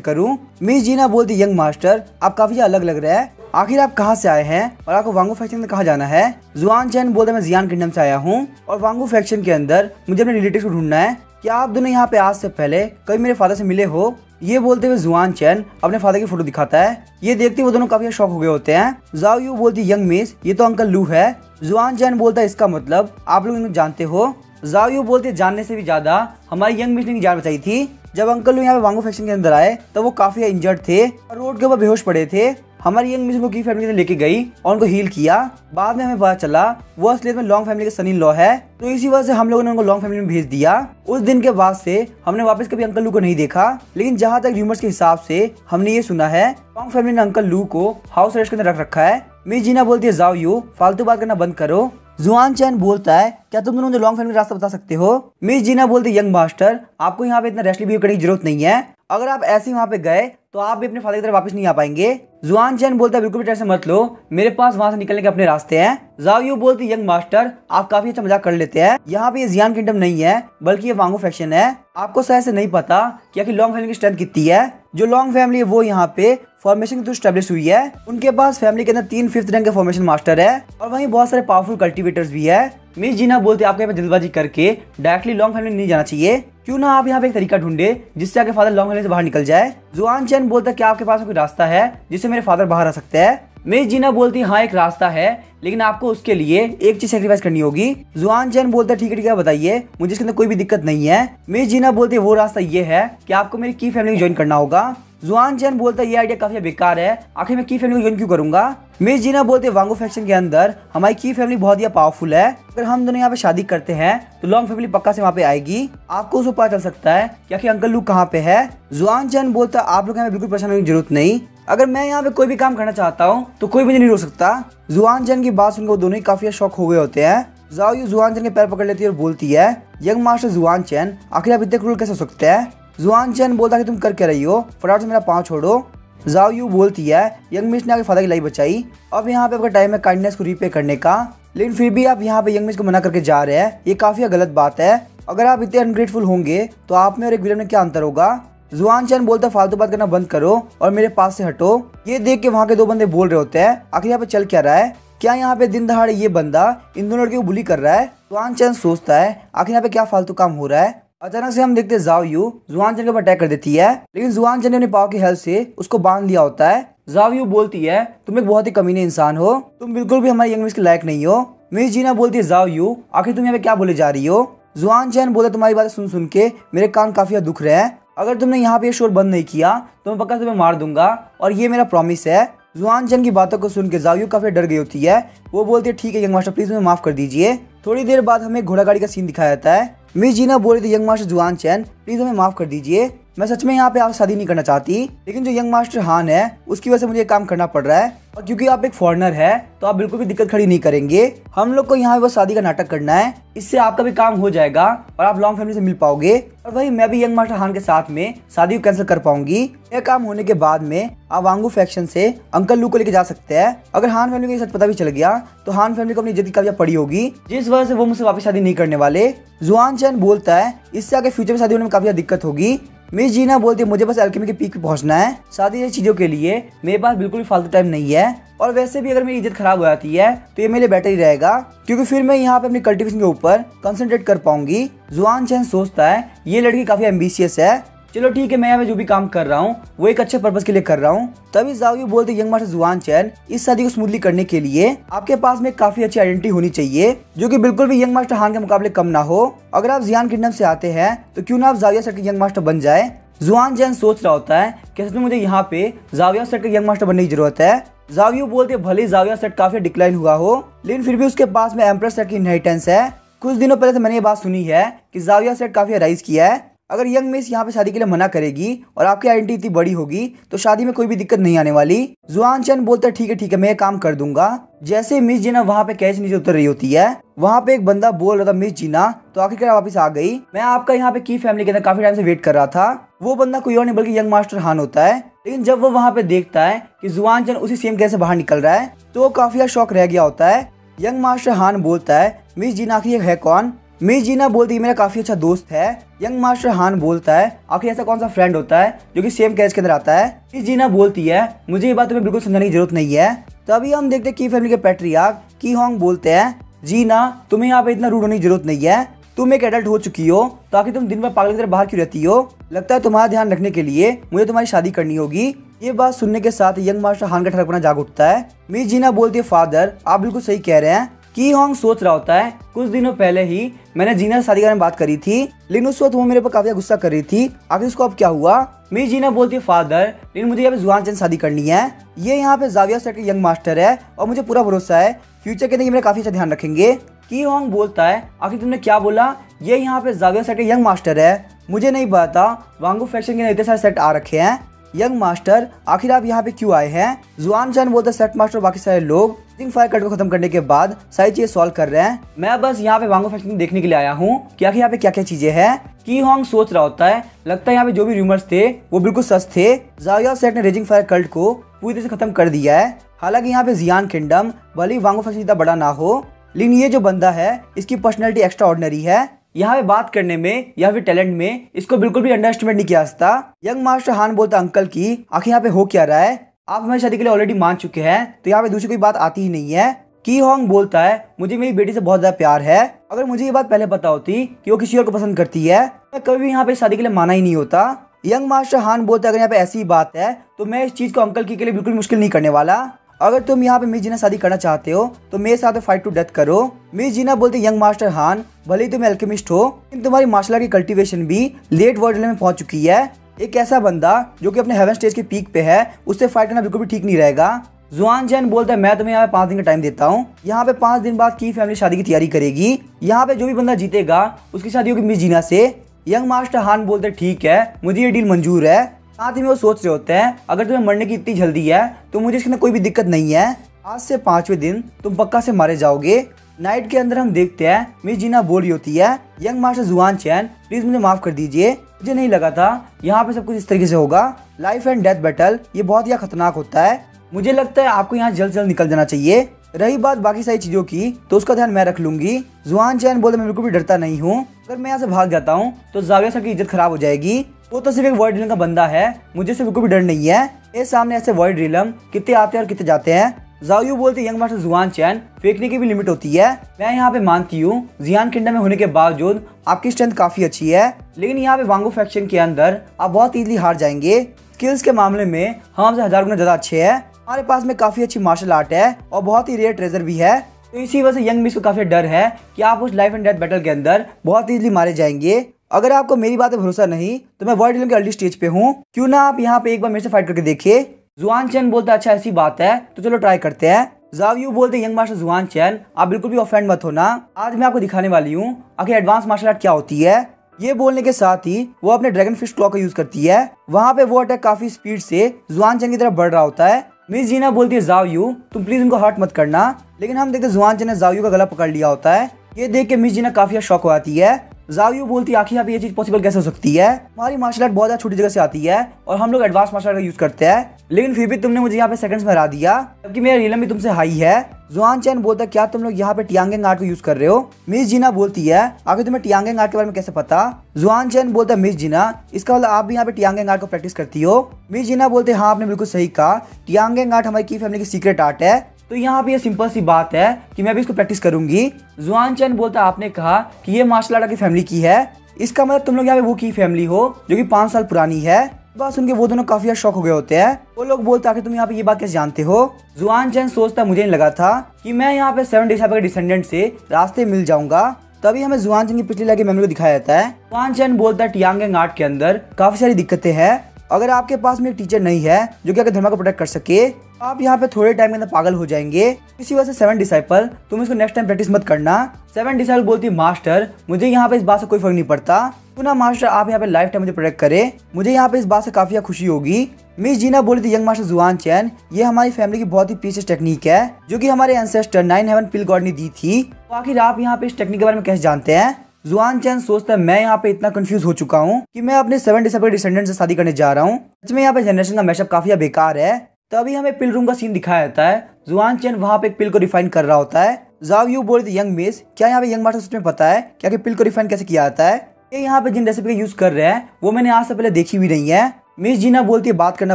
करूँ। मिस जीना बोलती यंग मास्टर आप काफी अलग लग रहे हैं, आखिर आप कहाँ से आए हैं और आपको वांगू फैक्शन में कहाँ जाना है। जुआन चैन बोलता है मैं जियान किंगडम से आया हूँ और वांगू फैक्शन के अंदर मुझे अपने रिलेटिव्स को ढूंढना है। क्या आप दोनों यहाँ पे आज से पहले कभी मेरे फादर से मिले हो। ये बोलते हुए जुआन चैन अपने फादर की फोटो दिखाता है। ये देखते वो दोनों काफी शॉक हो गए होते हैं। जाओ यू बोलती यंग मिस ये तो अंकल लू है। जुआन चैन बोलता है इसका मतलब आप लोग इनको जानते हो। जाओ यू बोलते जानने से भी ज्यादा हमारी यंग मिस ने जान बचाई थी। जब अंकल लू यहाँ पे वांगू फैक्शन के अंदर आए तो वो काफी इंजर्ड थे और रोड के ऊपर बेहोश पड़े थे। हमारी यंग मिस उनको की फैमिली के लेके गई और उनको हील किया। बाद में हमें पता चला वो असलियत में लॉन्ग फैमिली के सन इन लॉ है, तो इसी वजह से हम लोगों ने उनको लॉन्ग फैमिली में भेज दिया। उस दिन के बाद से हमने वापस कभी अंकल लू को नहीं देखा, लेकिन जहाँ तक र्यूमर्स के हिसाब से हमने ये सुना है लॉन्ग फैमिली ने अंकल लू को हाउस अरेस्ट के अंदर रख रखा है। मिस जीना बोलती है जाओ यू फालतू बात करना बंद करो। जुआन चैन बोलता है क्या तुम दोनों मुझे लॉन्ग फैमिली का रास्ता बता सकते हो। मिस जीना बोलती यंग मास्टर आपको यहाँ पे इतना रैशली बिहेव करने की जरूरत नहीं है, अगर आप ऐसे ही वहाँ पे गए तो आप भी अपने फादर की तरफ वापस नहीं आ पाएंगे। जुआन चैन बोलता है बिल्कुल भी टेंशन मत लो, मेरे पास वहाँ से निकलने के अपने रास्ते हैं। जाओ यू बोलती यंग मास्टर आप काफी अच्छा मजाक कर लेते हैं, यहाँ पे ये जियान किंगडम नहीं है बल्कि ये वांगू फैक्शन है। आपको शायद से नहीं पता कि लॉन्ग फैमिली की स्ट्रेंथ कितनी है। जो लॉन्ग फैमिली है वो यहाँ पे फॉर्मेशन के थ्रू स्टैब्लिश हुई है। उनके पास फैमिली के अंदर 3 5th रैंक के फॉर्मेशन मास्टर है और वहीं बहुत सारे पावरफुल कल्टीवेटर्स भी है। मिस जीना बोलते आपको यहाँ पे जल्दबाजी करके डायरेक्टली लॉन्ग फैमिली नहीं जाना चाहिए, क्यों ना आप यहाँ पे एक तरीका ढूंढे जिससे आपके फादर लॉन्ग फैमिली से बाहर निकल जाए। जुआन चैन बोलता क्या आपके पास कोई रास्ता है जिससे मेरे फादर बाहर आ सकते हैं। मिस जीना बोलती हाँ एक रास्ता है, लेकिन आपको उसके लिए एक चीज सेक्रीफाइस करनी होगी। जुआन चैन बोलता ठीक है बताइए, मुझे इसके अंदर कोई भी दिक्कत नहीं है। मिस जीना बोलती वो रास्ता ये है कि आपको मेरी की फैमिली ज्वाइन करना होगा। जुआन चैन बोलता ये आइडिया काफी बेकार है, आखिर मैं की फैमिली को ज्वाइन क्यों करूंगा। मिस जीना बोलते वांगू फैक्शन के अंदर हमारी की फैमिली बहुत ही पावरफुल है, अगर हम दोनों यहाँ पे शादी करते हैं तो लॉन्ग फैमिली पक्का से वहाँ पे आएगी, आपको उसको पता चल सकता है कि आखिर अंकल लू कहाँ पे है। जुआन चैन बोलता आप लोग यहाँ बिल्कुल परेशान होने की जरूरत नहीं, अगर मैं यहाँ पे कोई भी काम करना चाहता हूँ तो कोई मुझे नहीं रोक सकता। जुआन चैन की बात सुनकर दोनों ही काफी शौक हो गए होते हैं। जाओ यू जुआन चैन के पैर पकड़ लेती है और बोलती है यंग मास्टर जुआन चैन आखिर आप इतने क्रूर कैसे हो सकते हैं। जुआन चैन बोलता कि तुम कर क्या रही हो, फटाफट से मेरा पाँव छोड़ो। जाओ यू बोलती है यंग मिस ने आपके फादर की लाइफ बचाई, अब यहाँ पे आपका टाइम है काइंडनेस को रीपे करने का, लेकिन फिर भी आप यहाँ पे यंग मिस को मना करके जा रहे हैं, ये काफी गलत बात है। अगर आप इतने अनग्रेटफुल होंगे तो आप में और एक विलन में क्या अंतर होगा। जुआन चैन बोलता फालतू बात करना बंद करो और मेरे पास से हटो। ये देख के वहाँ के 2 बंदे बोल रहे होते हैं आखिर यहाँ पे चल क्या रहा है, क्या यहाँ पे दिन दहाड़े ये बंदा इन दोनों लड़कियों को बुली कर रहा है। जुआन चैन सोचता है आखिर यहाँ पे क्या फालतू काम हो रहा है। अचानक से हम देखते हैं जाओ यू जुआन चैन के ऊपर अटैक कर देती है, लेकिन जुआन चैन ने अपने पाव की हेल्प से उसको बांध लिया होता है। जाओ यू बोलती है तुम एक बहुत ही कमीने इंसान हो, तुम बिल्कुल भी हमारी यंग मिस के लायक नहीं हो। मिस जीना बोलती है जाओ यू आखिर तुम यहाँ पे क्या बोले जा रही हो। जुआन चैन बोलता तुम्हारी बातें सुन सुन के मेरे कान काफी दुख रहे हैं, अगर तुमने यहाँ पे शोर बंद नहीं किया तो मैं पक्का तुम्हें मार दूंगा और ये मेरा प्रॉमिस है। जुआन चैन की बातों को सुन के जाओ यू काफी डर गई होती है। वो बोलती है ठीक है यंग मास्टर प्लीज मुझे माफ कर दीजिए। थोड़ी देर बाद हमें घोड़ा गाड़ी का सीन दिखाया जाता है। मिस जीना बोल रही थी यंग मास्टर जुआन चैन प्लीज हमें माफ कर दीजिए, मैं सच में यहाँ पे आप शादी नहीं करना चाहती, लेकिन जो यंग मास्टर हान है उसकी वजह से मुझे काम करना पड़ रहा है, और क्योंकि आप एक फॉरेनर है तो आप बिल्कुल भी दिक्कत खड़ी नहीं करेंगे। हम लोग को यहाँ पे बस शादी का नाटक करना है, इससे आपका भी काम हो जाएगा और आप लॉन्ग फैमिली से मिल पाओगे, और वही मैं भी यंग मास्टर हान के साथ में शादी को कैंसिल कर पाऊंगी। यह काम होने के बाद में आप वांगू फैक्शन से अंकल लू को लेके जा सकते हैं। अगर हान फैमिली को ये सच पता भी चल गया तो हान फैमिली को अपनी इज्जत की कब्जा पड़ी होगी, जिस वजह से वो मुझसे वापस शादी नहीं करने वाले। जुआन चैन बोलता है इससे आगे फ्यूचर में शादी होने में काफी दिक्कत होगी। मिस जीना बोलती है मुझे बस एल्केमी के पीक पे पहुंचना है, शादी जैसी चीजों के लिए मेरे पास बिल्कुल भी फालतू टाइम नहीं है, और वैसे भी अगर मेरी इज्जत खराब हो जाती है तो ये मेरे लिए बेटर ही रहेगा, क्योंकि फिर मैं यहाँ पे अपनी कल्टीवेशन के ऊपर कंसंट्रेट कर पाऊंगी। जुआन चैन सोचता है ये लड़की काफी एम्बिशियस है, चलो ठीक है मैं यहाँ पे जो भी काम कर रहा हूँ वो एक अच्छे पर्पस के लिए कर रहा हूँ। तभी जाओ यू बोलते यंग मास्टर जुआन चैन इस शादी को स्मूथली करने के लिए आपके पास में काफी अच्छी आइडेंटिटी होनी चाहिए, जो कि बिल्कुल भी यंग मास्टर हान के मुकाबले कम ना हो। अगर आप जियान किंगडम से आते हैं तो क्यों ना आप जाविया सेट के यंग मास्टर बन जाए। जुआन चैन सोच रहा होता है कि मुझे यहाँ पे जाविया सेट के यंग मास्टर बनने की जरूरत है। जावियो बोलते भले ही जाविया सेट काफी डिक्लाइन हुआ हो, लेकिन फिर भी उसके पास में एम्प्रेस सेट की इनहेरिटेंस है। कुछ दिनों पहले से मैंने ये बात सुनी है कि जाविया सेट काफी राइज किया है, अगर यंग मिस यहाँ पे शादी के लिए मना करेगी और आपकी आइडेंटिटी इतनी बड़ी होगी तो शादी में कोई भी दिक्कत नहीं आने वाली। जुआन चैन बोलता है ठीक है मैं ये काम कर दूंगा। जैसे मिस जीना वहाँ पे कैसे नीचे उतर रही होती है, वहाँ पे एक बंदा बोल रहा था मिस जीना तो आखिरकार वापस आ गई। मैं आपका यहाँ पे की फैमिली के अंदर काफी टाइम से वेट कर रहा था। वो बंदा कोई और नहीं बल्कि यंग मास्टर हान होता है। लेकिन जब वो वहाँ पे देखता है कि जुआन चैन उसी सेम कैसे बाहर निकल रहा है तो वो काफी शौक रह गया होता है। यंग मास्टर हान बोलता है मिस जीना आखिर है कौन? मिस जीना बोलती है मेरा काफी अच्छा दोस्त है। यंग मास्टर हान बोलता है आखिर ऐसा कौन सा फ्रेंड होता है जो कि सेम कैच के अंदर आता है? मिस जीना बोलती है मुझे ये बात तुम्हें बिल्कुल समझाने की जरूरत नहीं है। तभी हम देखते हैं की फैमिली के पैट्रियार्क की होंग बोलते हैं जीना तुम्हें यहाँ पे इतना रूड होने की जरूरत नहीं है, तुम एक एडल्ट हो चुकी हो तो आखिर तुम दिन भर पागल की तरह बाहर क्यों रहती हो? लगता है तुम्हारा ध्यान रखने के लिए मुझे तुम्हारी शादी करनी होगी। ये बात सुनने के साथ यंग मास्टर हान का ठरकपना जाग उठता है। मिस जीना बोलती है फादर आप बिल्कुल सही कह रहे हैं। की होंग सोच रहा होता है कुछ दिनों पहले ही मैंने जीना से शादी करने में बात करी थी, लेकिन उस वक्त वो मेरे पर काफी गुस्सा कर रही थी, आखिर उसको अब क्या हुआ? मिस जीना बोलती है फादर लेकिन मुझे यहाँ पे जुआन चैन शादी करनी है। ये यहाँ पे जाविया सेट के यंग मास्टर है और मुझे पूरा भरोसा है फ्यूचर के अंदर मेरा काफी अच्छा ध्यान रखेंगे। की होंग बोलता है आखिर तुमने क्या बोला? ये यहाँ पे जाविया सेट के यंग मास्टर है, मुझे नहीं पता वांगू फैक्शन के इतने सारे सेट आ रखे हैं। यंग मास्टर आखिर आप यहाँ पे क्यों आए हैं? जुआन चैन बोलता है सेट मास्टर बाकी सारे लोग फायर कट को खत्म करने के बाद सारी चीजें सॉल्व कर रहे हैं, मैं बस यहाँ पे वांगू फैक्शन देखने के लिए आया हूँ कि आखिर यहाँ पे क्या क्या चीजें हैं। की होंग सोच रहा होता है लगता है यहाँ पे जो भी रूमर्स थे वो बिल्कुल सच थे। जाविया सेट ने रेजिंग फायर कल्ट को पूरी तरह से खत्म कर दिया है। हालांकि यहाँ पे जियान किंगडम भले ही वांगू फैक्शन इतना बड़ा ना हो, लेकिन ये जो बंदा है इसकी पर्सनैलिटी एक्स्ट्रा ऑर्डिनरी है। यहाँ पे बात करने में या फिर टैलेंट में इसको बिल्कुल भी अंडर एस्टिमेट नहीं किया जाता। यंग मास्टर हान बोलता अंकल की आखिर यहाँ पे हो क्या रहा है? आप हमारी शादी के लिए ऑलरेडी मान चुके हैं तो यहाँ पे दूसरी कोई बात आती ही नहीं है। की होंग बोलता है मुझे मेरी बेटी से बहुत ज्यादा प्यार है, अगर मुझे ये बात पहले पता होती कि वो किसी और को पसंद करती है मैं कभी भी यहाँ पे शादी के लिए माना ही नहीं होता। यंग मास्टर हान बोलता है अगर यहाँ पे ऐसी बात है तो मैं इस चीज को अंकल की के लिए बिल्कुल मुश्किल नहीं करने वाला। अगर तुम यहाँ पे मिस जीना शादी करना चाहते हो तो मेरे साथ फाइट टू डेथ करो। मिस जीना बोलते यंग मास्टर हान भले ही तुम एल्केमिस्ट हो लेकिन तुम्हारी मार्शल आर्ट की कल्टीवेशन भी लेट वर्ल्ड में पहुंच चुकी है। एक ऐसा बंदा जो कि अपने हेवन स्टेज के पीक पे है उससे फाइट करना बिल्कुल भी ठीक नहीं रहेगा। जुआन चैन बोलता है मैं तुम्हें यहाँ पे 5 दिन का टाइम देता हूँ। यहाँ पे 5 दिन बाद की फैमिली शादी की तैयारी करेगी। यहाँ पे जो भी बंदा जीतेगा उसकी शादी होगी मिस जीना से। यंग मास्टर हान बोलते ठीक है मुझे ये डील मंजूर है। साथ ही में वो सोच रहे होते हैं अगर तुम्हें मरने की इतनी जल्दी है तो मुझे इसके अंदर कोई भी दिक्कत नहीं है, आज से 5वें दिन तुम पक्का से मारे जाओगे। नाइट के अंदर हम देखते हैं मिस जीना बोल रही होती है यंग मास्टर जुआन चैन प्लीज मुझे माफ कर दीजिए, मुझे नहीं लगा था यहाँ पे सब कुछ इस तरीके से होगा। लाइफ एंड डेथ बैटल ये बहुत ही खतरनाक होता है, मुझे लगता है आपको यहाँ जल्द से जल्द निकल जाना चाहिए। रही बात बाकी सारी चीजों की तो उसका ध्यान मैं रख लूंगी। जुआन चैन बोलते मैं बिल्कुल भी डरता नहीं हूँ, अगर मैं यहाँ से भाग जाता हूँ तो जाविया सर की इज्जत खराब हो जाएगी। वो तो सिर्फ एक वर्ड ड्रिलम का बंदा है, मुझे से बिल्कुल भी डर नहीं है। ये सामने ऐसे वर्ड ड्रिलम कितने आते हैं और कितने जाते हैं। जाविया बोलते यंग मास्टर जुआन चैन फेंकने की भी लिमिट होती है। मैं यहाँ पे मानती हूँ जियान किंगडम में होने के बावजूद आपकी स्ट्रेंथ काफी अच्छी है, लेकिन यहाँ पे वांगू फैक्शन के अंदर आप बहुत इजीली हार जाएंगे। स्किल्स के मामले में हम आपसे 1000 गुना ज्यादा अच्छे हैं, हमारे पास में काफी अच्छी मार्शल आर्ट है और बहुत ही रेयर ट्रेजर भी है। तो इसी वजह से यंग मिस को काफी डर है कि आप उस लाइफ एंड डेथ बैटल के अंदर बहुत इजीली मारे जाएंगे। अगर आपको मेरी बात पे भरोसा नहीं तो मैं वर्ल्ड ड्रिलम के अर्ली स्टेज पे हूँ, क्यों ना आप यहाँ पे एक बार मेरे से फाइट करके देखिए। जुआन चैन बोलता है अच्छा ऐसी बात है तो चलो ट्राई करते हैं। जाविया बोलते यंग मास्टर जुआन चैन आप बिल्कुल भी ऑफेंड मत होना, आज मैं आपको दिखाने वाली हूँ आखिर एडवांस मार्शल आर्ट क्या होती है। ये बोलने के साथ ही वो अपने ड्रैगन फिस्ट क्लॉ का यूज करती है। वहाँ पे वो अटैक काफी स्पीड से जुआन चैन की तरफ बढ़ रहा होता है। मिस जीना बोलती है जाविया तुम प्लीज उनको हर्ट मत करना, लेकिन हम देखते जुआन चैन ने जाविया का गला पकड़ लिया होता है। ये देख के मिस जीना काफी शॉक हो आती है। जाविया बोलती है आखिर यहाँ पे ये चीज पॉसिबल कैसे हो सकती है, हमारी मार्शल आर्ट बहुत छोटी जगह से आती है और हम लोग एडवांस मार्शल आर्ट का यूज करते हैं, लेकिन फिर भी तुमने मुझे यहाँ पे सेकंड्स में हरा दिया, जबकि मेरा रिलम भी तुमसे हाई है। जुआन चैन बोलता है क्या तुम लोग यहाँ पे टियांगेंग आर्ट को यूज कर रहे हो। मिस जीना बोलती है आखिर तुम्हें टियांगेंग आर्ट के बारे में कैसे पता। जुआन चैन बोलता है मिस जीना इसका मतलब आप भी यहाँ पे टियांगेंग आर्ट को प्रैक्टिस करती हो। मिस जीना बोलते हाँ आपने बिल्कुल सही कहा, टियांगेंग आर्ट हमारी की फैमिली की सीक्रेट आर्ट है, तो यहाँ पे ये सिंपल सी बात है कि मैं भी इसको प्रैक्टिस करूंगी। जुआन चैन बोलता है आपने कहा कि ये मार्शल आर्ट की फैमिली की है, इसका मतलब तुम लोग यहाँ पे वो की फैमिली हो जो कि 5 साल पुरानी है। बात सुन के वो दोनों काफी शॉक हो गए होते हैं। वो लोग बोलते हैं कि तुम यहाँ पे ये बात कैसे जानते हो। जुआन चैन सोचता मुझे नहीं लगा था कि मैं यहाँ पे 7 डिसाइबल के डिसेंडेंट से रास्ते मिल जाऊंगा। तभी हमें जुआन चैन की पिछली लाइफ की मेमोरी को दिखाया जाता है। जुआन चैन बोलता है टियांगेंग आर्ट के अंदर काफी सारी दिक्कतें हैं, अगर आपके पास में एक टीचर नहीं है जो कि आपके धर्म को प्रोटेक्ट कर सके आप यहाँ पे थोड़े टाइम के अंदर पागल हो जाएंगे। इसी वजह से 7 डिसाइपल तुम इसको नेक्स्ट टाइम प्रैक्टिस मत करना। 7 डिसाइपल बोलती है मास्टर मुझे यहाँ पे इस बात से कोई फर्क नहीं पड़ता, तो ना मास्टर आप यहाँ पे लाइफ टाइम मुझे प्रोटेक्ट करे, मुझे यहाँ पे इस बात से काफी खुशी होगी। मिस जीना बोली थी यंग मास्टर जुआन चैन ये हमारी फैमिली की बहुत ही प्रीशियस टेक्निक है जो कि हमारे एंसेस्टर 9 हेवन पिल गॉड ने दी थी। तो आखिर आप यहाँ पे इस टेक्निक के बारे में कैसे जानते हैं? जुआन चैन सोचता है मैं यहाँ पे इतना कंफ्यूज हो चुका हूँ कि मैं अपने 7 डिसाइपल डिसेंडेंट से शादी करने जा रहा हूँ। सच में यहाँ पे जनरेशन का मैशअप काफी बेकार है। तभी हमें पिल रूम का सीन दिखाया जाता है। जुआन चैन वहाँ पे एक पिल को रिफाइन कर रहा होता है। जाओ यू बोल रही थी यंग मिस क्या यहाँ पे यंग मास्टर सच में पता है क्या कि पिल को रिफाइन कैसे किया जाता है? ये यहाँ पे जिन रेसिपी का यूज कर रहे हैं वो मैंने आज से पहले देखी भी नहीं है। मिस जीना बोलती है बात करना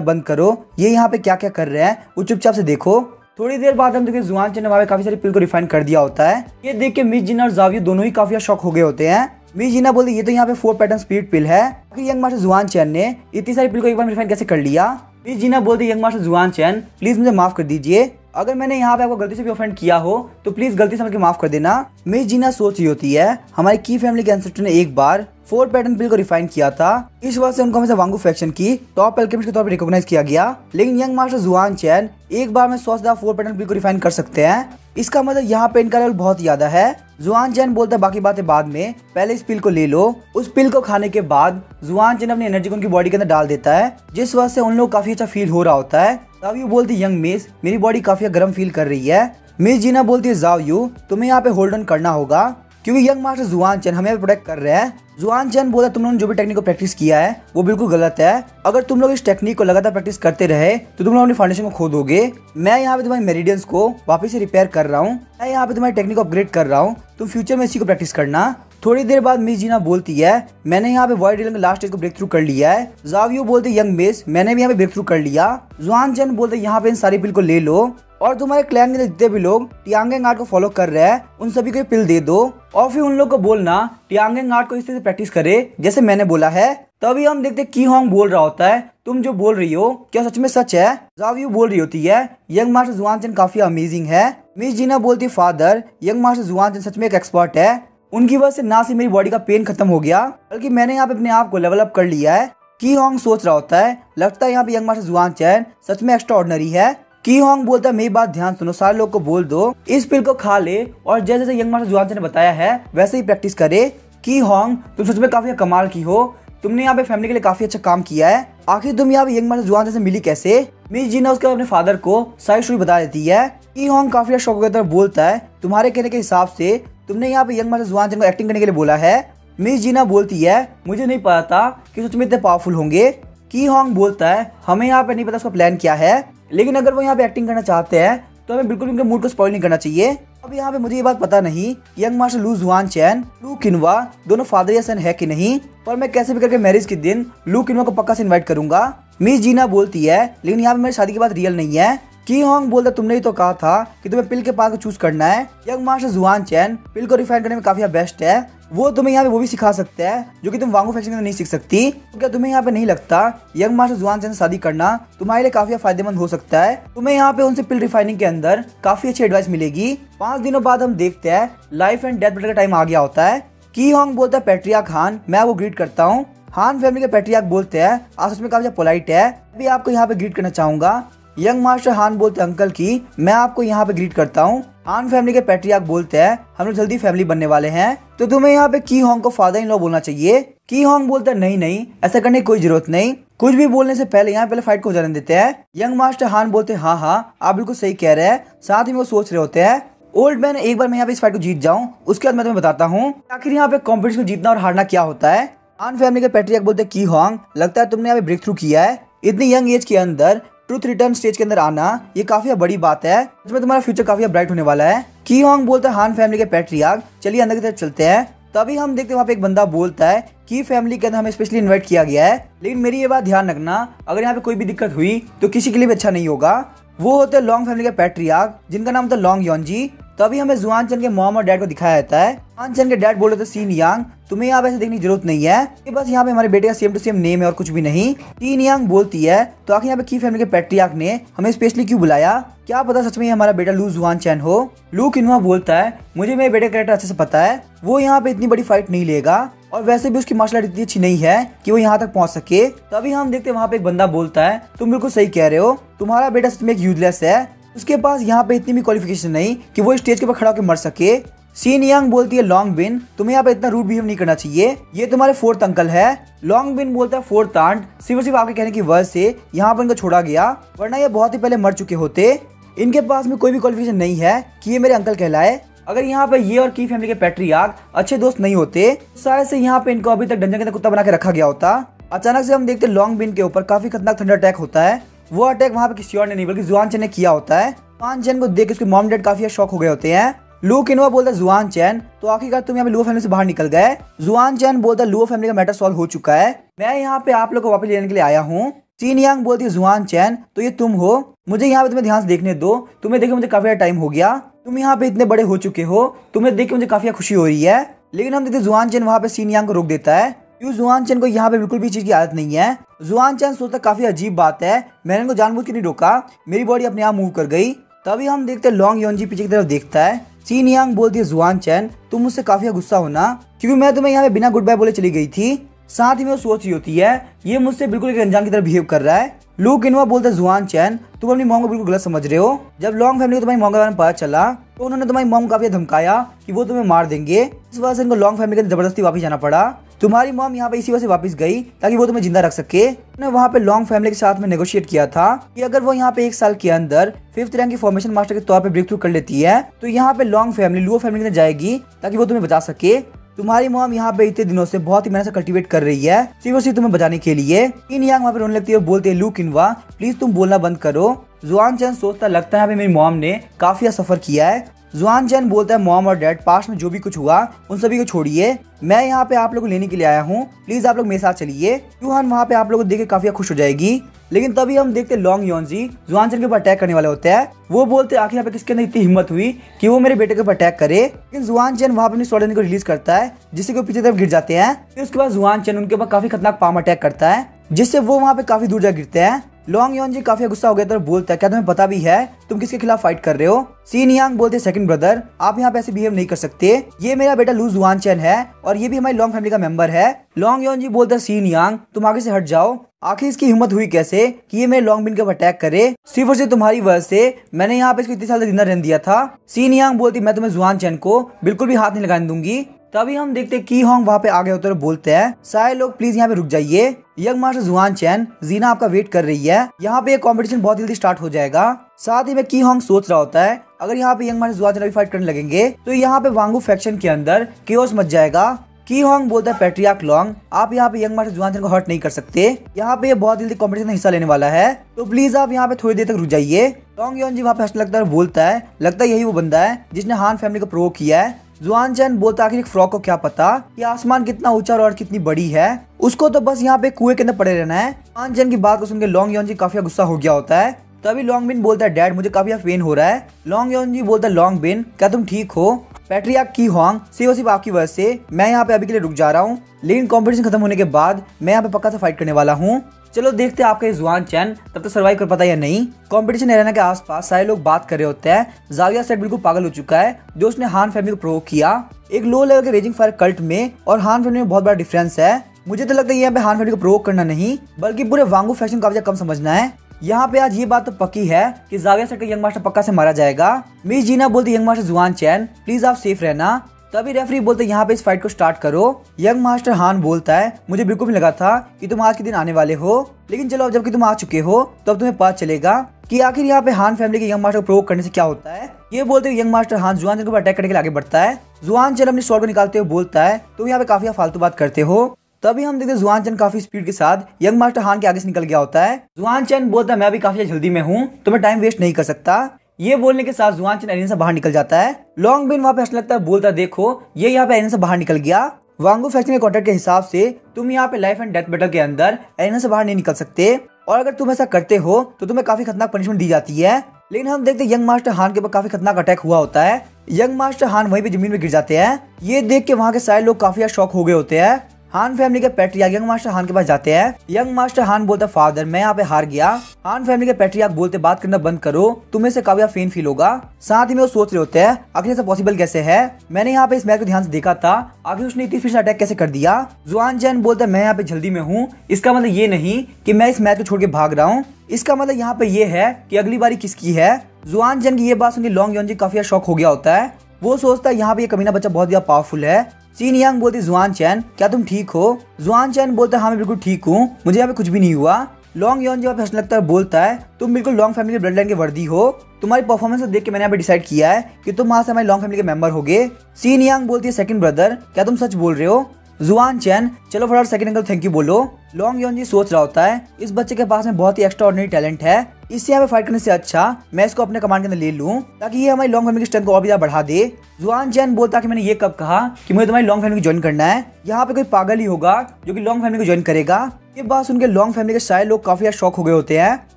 बंद करो, ये यहाँ पे क्या क्या कर रहे हैं वो चुपचाप से देखो। थोड़ी देर बाद हम देखिए जुआन चैन ने वहाँ पे काफी सारी पिल को रिफाइन कर दिया होता है। ये देख के मिस जीना और जावियो दोनों ही काफी शॉक हो गए होते हैं। मिस जीना बोलती ये तो यहाँ पे 4 पैटर्न स्पीड पिल है। यंग मास्टर जुआन चैन ने इतनी सारी पिल को एक बार रिफाइन कैसे कर लिया? मिस जीना बोलती यंग मास्टर जुआन चैन प्लीज मुझे माफ कर दीजिए, अगर मैंने यहाँ पे आपको गलती से भी ऑफेंड किया हो तो प्लीज गलती समझ के माफ कर देना। मिस जीना सोच रही होती है हमारी की फैमिली के एंसेस्टर ने एक बार 4 पैटर्न पिल को रिफाइन किया था, इस वजह से उनको हमेशा वांगू फैक्शन की टॉप एल्केमिस्ट के तौर पर रिकॉग्नाइज किया गया। लेकिन यंग मास्टर जुआन चैन एक बार में 100 से 4 पैटर्न पिल को रिफाइन कर सकते हैं, इसका मतलब यहाँ पे इनका लेवल बहुत ज्यादा है। जुआन चैन बोलता है बाकी बातें बाद में, पहले इस पिल को ले लो। उस पिल को खाने के बाद जुआन चैन अपनी एनर्जी को उनकी बॉडी के अंदर डाल देता है, जिस वजह से उन लोग काफी अच्छा फील हो रहा होता है। तब यू बोलती यंग मिस मेरी बॉडी काफी गर्म फील कर रही है। मिस जीना बोलती है जाओ यू तुम्हें यहाँ पे होल्ड ऑन करना होगा क्योंकि यंग मास्टर जुआन चैन हमें प्रोटेक्ट कर रहे हैं। जुआन चैन बोला तुम लोगों ने जो भी टेक्निक को प्रैक्टिस किया है वो बिल्कुल गलत है, अगर तुम लोग इस टेक्निक को लगातार प्रैक्टिस करते रहे तो तुम लोग अपनी फाउंडेशन को खो दोगे। मैं यहाँ पे तुम्हारे मेरिडियंस को वापस से रिपेयर कर रहा हूँ, मैं यहाँ पे तुम्हारी टेक्निक को अपग्रेड कर रहा हूँ, तुम फ्यूचर में इसी को प्रैक्टिस करना। थोड़ी देर बाद मिस जीना बोलती है मैंने यहाँ पे वॉइड रियल में लास्ट स्टेज को ब्रेक थ्रू कर लिया है। जावियो बोलते यंग मिस मैंने भी यहाँ पे ब्रेक थ्रू कर लिया। जुआन चैन बोलते यहाँ पे इन सारी पिल को ले लो और तुम्हारे क्लैन के जितने भी लोग टियांगेंग आर्ट को फॉलो कर रहे हैं उन सभी को पिल दे दो और फिर उन लोग को बोलना टियांगेंग आर्ट को इस तरह से प्रैक्टिस करे जैसे मैंने बोला है। तभी हम देखते की होंग बोल रहा होता है तुम जो बोल रही हो क्या सच में सच है? जावियो बोल रही होती है यंग मास्टर जुआन चैन काफी अमेजिंग है। मिस जीना बोलती है फादर यंग मास्टर जुआन चैन सच में एक एक्सपर्ट है, उनकी वजह से ना सिर्फ मेरी बॉडी का पेन खत्म हो गया बल्कि मैंने यहाँ पे अपने आप को लेवल अप कर लिया है। की होंग सोच रहा होता है लगता है यहाँ पे यंग मास्टर जुआन चैन सच में एक्स्ट्रा ऑर्डिनरी है। की होंग बोलता है मेरी बात ध्यान सुनो, सारे लोग को बोल दो इस पिल को खा ले और जैसे जैसे यंग मास्टर जुआन चैन ने बताया है वैसे ही प्रैक्टिस करे। की होंग तुम सच में काफी कमाल की हो, तुमने यहाँ पे फैमिली के लिए काफी अच्छा काम किया है, आखिर तुम यहाँ पे यंग मास्टर जुआन चैन से मिली कैसे? मिस जीना उसके अपने फादर को सारी स्टोरी बता देती है। की होंग काफी शौक की तरह बोलता है तुम्हारे कहने के हिसाब से तुमने यहाँ पे यंग मास्टर जुआन चैन को एक्टिंग करने के लिए बोला है। मिस जीना बोलती है मुझे नहीं पता था कि सच में इतने पावरफुल होंगे। की होंग बोलता है हमें यहाँ पे नहीं पता उसका प्लान क्या है, लेकिन अगर वो यहाँ पे एक्टिंग करना चाहते हैं तो हमें बिल्कुल उनके मूड को स्पॉइल नहीं करना चाहिए। अब यहाँ पे मुझे ये बात पता नहीं यंग मास्टर लू जुआन चैन लू किनवा दोनों फादर या सन है कि नहीं, पर मैं कैसे भी करके मैरिज के दिन लू किनवा को पक्का से इन्वाइट करूंगा। मिस जीना बोलती है लेकिन यहाँ पे मेरी शादी की बात रियल नहीं है। की होंग बोलता तुमने ही तो कहा था कि तुम्हें पिल के पास को चूज करना है। यंग मास्टर जुआन चैन पिल को रिफाइन करने में काफी बेस्ट है, वो तुम्हें यहाँ पे वो भी सिखा सकता है जो कि तुम वांगू फैक्शन में नहीं सीख सकती। तो क्या तुम्हें यहाँ पे नहीं लगता यंग मास्टर जुआन चैन से शादी करना तुम्हारे लिए काफी फायदेमंद हो सकता है? तुम्हें यहाँ पे उनसे पिल रिफाइनिंग के अंदर काफी अच्छी एडवाइस मिलेगी। 5 दिनों बाद हम देखते हैं लाइफ एंड डेथ बैटल का टाइम आ गया होता है। की होंग बोलता है पैट्रियार्क हान मैं आपको ग्रीट करता हूँ। हान फैमिली के पैट्रियार्क बोलते हैं आप सच में काफी पोलाइट है, मैं आपको यहाँ पे ग्रीट करना चाहूंगा। यंग मास्टर हान बोलते हैं अंकल की मैं आपको यहाँ पे ग्रीट करता हूँ। हान फैमिली के पैट्रियार्क बोलते हैं हम लोग जल्दी फैमिली बनने वाले हैं तो तुम्हें यहाँ पे की होंग को फादर इन लॉ बोलना चाहिए। की होंग बोलता है नहीं नहीं ऐसा करने की कोई जरूरत नहीं, कुछ भी बोलने से पहले यहाँ पहले फाइट को हो जाने देते हैं। यंग मास्टर हान बोलते हैं हाँ आप बिल्कुल सही कह रहे हैं, साथ ही वो सोच रहे होते हैं ओल्ड मैन एक बार मैं यहाँ पे इस फाइट को जीत जाऊँ उसके बाद मैं तुम्हें बताता हूँ आखिर यहाँ पे कॉम्पिटिशन को जीतना और हारना क्या होता है। हान फैमिली के पैट्रियार्क बोलते हैं की होंग लगता है तुमने यहाँ पे ब्रेक थ्रू किया है, इतनी यंग एज के अंदर ट्रूथ रिटर्न स्टेज के अंदर आना ये काफी बड़ी बात है, इसमें तुम्हारा फ्यूचर काफी ब्राइट होने वाला है। की होंग बोलता है हान फैमिली के पैट्रियार्क चलिए अंदर की तरफ चलते हैं। तभी हम देखते हैं वहाँ पे एक बंदा बोलता है की फैमिली के अंदर हमें स्पेशली इनवाइट किया गया है, लेकिन मेरी ये बात ध्यान रखना अगर यहाँ पे कोई भी दिक्कत हुई तो किसी के लिए भी अच्छा नहीं होगा। वो होते हैं लॉन्ग फैमिली के पैट्रियार्क जिनका नाम था लॉन्ग योंजी। तभी हमें जुआन चैन के मॉम और डैड को दिखाया जाता है। जुआन चैन के डैड बोले थे सीन यांग तुम्हें यहाँ पे ऐसे देखने की जरूरत नहीं है, ये बस यहाँ पे हमारे बेटे का सेम टू सेम नेम है और कुछ भी नहीं। टीन यांग बोलती है तो आखिर यहाँ पे की फैमिली के पैट्रियार्क ने हमें स्पेशली क्यों बुलाया, क्या पता सच में हमारा बेटा लू जुआन चैन हो। लू किनवा बोलता है मुझे मेरे बेटे का कैरेक्टर अच्छे से पता है, वो यहाँ पे इतनी बड़ी फाइट नहीं लेगा और वैसे भी उसकी मार्शल आर्ट इतनी अच्छी नहीं है कि वो यहाँ तक पहुँच सके। तभी हम देखते हैं वहाँ पे एक बंदा बोलता है, तुम बिल्कुल सही कह रहे हो, तुम्हारा बेटा सच में एक यूजलेस है। उसके पास यहाँ पे इतनी भी क्वालिफिकेशन नहीं कि वो स्टेज के ऊपर खड़ा होकर मर सके। सीन यांग बोलती है, लॉन्ग बिन तुम्हें यहाँ पे इतना रूड बिहेव नहीं करना चाहिए, ये तुम्हारे फोर्थ अंकल है। लॉन्ग बिन बोलता है, फोर्थ आंट सिर्फ आपके कहने की वजह से यहाँ पर इनको छोड़ा गया, वरना ये बहुत ही पहले मर चुके होते। इनके पास में कोई भी क्वालिफिकेशन नहीं है कि ये मेरे अंकल कहलाए। अगर यहाँ पे ये और की फैमिली के पैट्रियार्क अच्छे दोस्त नहीं होते, शायद से यहाँ पे इनको अभी तक डंजन के अंदर कुत्ता बना के रखा गया होता। अचानक से हम देखते लॉन्ग बिन के ऊपर काफी खतरनाक थंडर अटैक होता है। वो अटैक वहाँ पे किसी और ने नहीं बल्कि जुआन चैन ने किया होता है। जुआन चैन को देख उसके मॉम डैड काफी शॉक हो गए होते हैं। लू किनवा बोलता है, जुआन चैन तो आखिरकार तुम यहाँ पे लुओ फैमिली से बाहर निकल गए। जुआन चैन बोलता है, लुओ फैमिली का मैटर सॉल्व हो चुका है, मैं यहाँ पे आप लोग को वापस लेने के लिए आया हूँ। सीन यांग बोलती है, जुआन चैन तो ये तुम हो, मुझे यहाँ पे तुम्हें ध्यान से देखने दो, तुम्हें देखे मुझे काफी टाइम हो गया, तुम यहाँ पे इतने बड़े हो चुके हो, तुम्हें देख के मुझे काफी खुशी हो रही है। लेकिन हम देखते जुआन चैन वहाँ पे सीन यांग को रोक देता है, क्यों जुआन चैन को यहाँ पे बिल्कुल भी चीज की आदत नहीं है। जुआन चैन सोचता काफी अजीब बात है, मैंने इनको जानबूझ के नहीं रोका, मेरी बॉडी अपने आप मूव कर गई। तभी हम देखते लॉन्ग योनजी पीछे की तरफ देखता है। सीन यांग बोलती है, जुआन चैन तुम मुझसे काफी गुस्सा हो ना, क्योंकि मैं तुम्हें यहाँ पे बिना गुड बाय बोले चली गई थी। साथ ही में वो सोच रही होती है ये मुझसे बिल्कुल एक अनजान की तरह बिहेव कर रहा है। लू किनवा बोलता है, जुआन चैन तुम अपनी मॉम को बिल्कुल गलत समझ रहे हो। जब लॉन्ग फैमिली को तुम्हारी मॉम के बारे में पता चला तो उन्होंने तुम्हारी मॉम को काफी धमकाया कि वो तुम्हें मार देंगे। इस वजह से इनको लॉन्ग फैमिली के जबरदस्ती वापस जाना पड़ा। तुम्हारी मॉम यहाँ पे इसी वजह से वापस गई ताकि वो तुम्हें जिंदा रख सके। उन्होंने वहाँ पे लॉन्ग फैमिली के साथ में नेगोशिएट किया था कि अगर वो यहाँ पे 1 साल के अंदर 5th रैंक की फॉर्मेशन मास्टर के तौर पे ब्रेक थ्रू कर लेती है तो यहाँ पे लॉन्ग फैमिली लुओ फैमिली के अंदर जाएगी ताकि वो तुम्हें बचा सके। तुम्हारी मॉम यहाँ पे इतने दिनों से बहुत ही मेहनत से कल्टीवेट कर रही है सिर्फ और सिर्फ तुम्हें बचाने के लिए। सीन यांग वहाँ पे रोने लगती है, बोलते है, लू किनवा प्लीज तुम बोलना बंद करो। जुआन चैन सोचता लगता है मेरी मॉम ने काफी सफर किया है। जुआन चैन बोलता है, मॉम और डैड पास्ट में जो भी कुछ हुआ उन सभी को छोड़िए, मैं यहाँ पे आप लोगों को लेने के लिए आया हूँ, प्लीज आप लोग मेरे साथ चलिए। यूहान वहाँ पे आप लोगों को देख के काफी खुश हो जाएगी। लेकिन तभी हम देखते लॉन्ग योनजी जुआन चैन के ऊपर अटैक करने वाले होते हैं। वो बोलते आखिर यहाँ पे किसके अंदर इतनी हिम्मत हुई कि वो मेरे बेटे के ऊपर अटैक करे। लेकिन जुआन चैन वहाँ पे अपनी स्वॉर्ड को रिलीज करता है जिससे वो पीछे तरफ गिर जाते हैं। फिर उसके बाद जुआन चैन उनके ऊपर काफी खतरनाक पाम अटैक करता है जिससे वो वहाँ पे काफी दूर जा गिरते हैं। लॉन्ग योनजी काफी गुस्सा हो गया तो बोलता है, क्या तुम्हें पता भी है तुम किसके खिलाफ फाइट कर रहे हो। सीन यांग बोलते, सेकंड ब्रदर आप यहाँ पे ऐसे बिहेव नहीं कर सकते, ये मेरा बेटा लू जुआन चैन है और ये भी हमारी लॉन्ग फैमिली का मेंबर है। लॉन्ग योनजी बोलता है, सीन यांग तुम आगे से हट जाओ, आखिर इसकी हिम्मत हुई कैसे कि ये मेरे लॉन्ग बिन के ऊपर अटैक करे, सिर्फ और सिर्फ तुम्हारी वजह से मैंने यहाँ पे इसको इतने साल तक जिंदा रहने दिया था। सीन यांग बोलती, मैं तुम्हें जुआन चैन को बिल्कुल भी हाथ नहीं लगाने दूंगी। तभी हम देखते की होंग वहाँ पे आगे होते और बोलते हैं, सारे लोग प्लीज यहाँ पे रुक जाइए, यंग मास्टर जुआन चैन जीना आपका वेट कर रही है, यहाँ पे कंपटीशन बहुत जल्दी स्टार्ट हो जाएगा। साथ ही में की होंग सोच रहा होता है अगर यहाँ पे यंग मास्टर जुआन चैन फाइट करने लगेंगे तो यहाँ पे वांगू फैक्शन के अंदर केओस मच जाएगा। की होंग बोलता है, पैट्रियार्क लॉन्ग आप यहाँ पे यंग मास्टर जुआन चैन को हर्ट नहीं कर सकते, यहाँ पे ये बहुत जल्दी कंपटीशन में हिस्सा लेने वाला है, तो प्लीज आप यहाँ पे थोड़ी देर तक रुक जाइए। लॉन्ग योनजी वहाँ पे हंसने लगता है और बोलता है, लगता है यही वो बंदा है जिसने हान फैमिली को प्रोवोक किया है। जुआन चैन बोलता, आखिर एक फ्रॉक को क्या पता कि आसमान कितना ऊंचा और अर्थ कितनी बड़ी है, उसको तो बस यहाँ पे कुएं के अंदर पड़े रहना है। जुआन चैन की बात को सुनकर लॉन्ग योनजी काफी गुस्सा हो गया होता है। तभी लॉन्ग बिन बोलता है, डैड मुझे काफी पेन हो रहा है। लॉन्ग योनजी बोलता है, लॉन्ग बिन क्या तुम ठीक हो, पैट्रियार्क की होंग सिर्फ आपकी वजह से मैं यहाँ पे अभी के लिए रुक जा रहा हूँ, लेकिन कंपटीशन खत्म होने के बाद मैं यहाँ पे पक्का से फाइट करने वाला हूँ। चलो देखते हैं आपका ये जुआन चैन तब तक सर्वाइव कर पाता है या नहीं। कंपटीशन एरेना के आसपास सारे लोग बात कर रहे होते हैं। जाविया सेट बिल्कुल पागल हो चुका है जो उसने हान फैमिली को प्रोवोक किया। एक लो लेवल के रेजिंग फायर कल्ट में और हान फैमिली में बहुत बड़ा डिफरेंस है। मुझे तो लगता है यहाँ पे हान फैमिली को प्रोवोक करना नहीं बल्कि पूरे वांगू फैक्शन का कम समझना है। यहाँ पे आज ये बात तो पक्की है कि जाविया सेट का यंग मास्टर पक्का से मारा जाएगा। मिस जीना बोलती, यंग मास्टर जुआन चैन प्लीज आप सेफ रहना। तभी रेफरी बोलते, यहाँ पे इस फाइट को स्टार्ट करो। यंग मास्टर हान बोलता है, मुझे बिल्कुल भी लगा था कि तुम आज के दिन आने वाले हो, लेकिन चलो अब जबकि तुम आ चुके हो तो अब तुम्हें पता चलेगा कि आखिर यहाँ पे हान फैमिली के यंग मास्टर को प्रोवोक करने से क्या होता है। ये बोलते हुए यंग मास्टर हान जुआन चैन को अटैक करने के लिए आगे बढ़ता है। जुआन चैन अपनी स्वॉर्ड को निकालते हुए बोलता है, तुम यहाँ पे काफी फालतू बात करते हो। तभी हम देखते जुआन चैन काफी स्पीड के साथ यंग मास्टर हान के आगे से निकल गया होता है। जुआन चैन बोलता है, मैं भी काफी जल्दी में हूँ तो मैं टाइम वेस्ट नहीं कर सकता। ये बोलने के साथ जुआन चैन एरिना से बाहर निकल जाता है। लॉन्ग बिन वहाँ पे हंसने लगता है, बोलता देखो ये यहाँ पे एरिना से बाहर निकल गया। वांगू फैक्शन के कॉन्ट्रैक्ट के हिसाब से तुम यहाँ पे लाइफ एंड डेथ बैटल के अंदर एरिना से बाहर नहीं निकल सकते और अगर तुम ऐसा करते हो तो तुम्हें काफी खतरनाक पनिशमेंट दी जाती है। लेकिन हम देखते यंग मास्टर हान के ऊपर काफी खतरनाक अटैक हुआ होता है। यंग मास्टर हान वहीं पे जमीन में गिर जाते हैं। ये देख के वहाँ के सारे लोग काफी शॉक हो गए होते हैं। हान फैमिली के पैट्रियार्क यंग मास्टर हान के पास जाते हैं। यंग मास्टर हान बोलता फादर मैं यहाँ पे हार गया। हान फैमिली के पैट्रियार्क बोलते बात करना बंद करो, तुम्हें से काफी फेन फील होगा। साथ ही में वो सोच रहे होते हैं आखिर ऐसा पॉसिबल कैसे है, मैंने यहाँ पे इस मैच को ध्यान से देखा था, आखिर उसने इतनी फिर से अटैक कैसे कर दिया। जुआन चैन बोलता मैं यहाँ पे जल्दी में हूँ, इसका मतलब ये नहीं कि मैं इस मैच को छोड़ के भाग रहा हूँ, इसका मतलब यहाँ पे ये है कि अगली बारी किसकी है। जुआन चैन की ये बात सुनकर लॉन्ग योंजी काफी शॉक हो गया होता है। वो सोचता है यहाँ पे ये कमीना बच्चा बहुत ज्यादा पावरफुल है। सीन यांग बोलती जुआन चैन क्या तुम ठीक हो। जुआन चैन बोलता हाँ मैं बिल्कुल ठीक हूँ, मुझे यहाँ पे कुछ भी नहीं हुआ। लॉन्ग योंजी वहाँ पे हंसने लगता है, बोलता है तुम बिल्कुल लॉन्ग फैमिली के ब्लड लाइन के वर्दी हो, तुम्हारी परफॉर्मेंस को देख के मैंने यहाँ पे डिसाइड किया है कि तुम वहाँ से हमारी लॉन्ग फैमिली के मेंबर होगे। सीन यांग बोलती है सेकंड ब्रदर क्या तुम सच बोल रहे हो। जुआन चैन चलो फटाफट सेकंड अंकल थैंक यू बोलो। लॉन्ग योंजी सोच रहा होता है इस बच्चे के पास में बहुत ही एक्स्ट्रा ऑर्डिनरी टैलेंट है, इससे यहाँ पे फाइट करने से अच्छा मैं इसको अपने कमांड के अंदर ले लूं ताकि ये हमारी लॉन्ग फैमिली की स्ट्रेंथ को और भी ज्यादा बढ़ा दे। जुआन चैन बोलता कि मैंने ये कब कहा कि मुझे तुम्हारी लॉन्ग फैमिली को ज्वाइन करना है, यहाँ पे कोई पागल ही होगा जो कि लॉन्ग फैमिली को ज्वाइन करेगा। ये बात सुनकर लॉन्ग फैमिली के सारे लोग काफी शॉक हो गए होते हैं।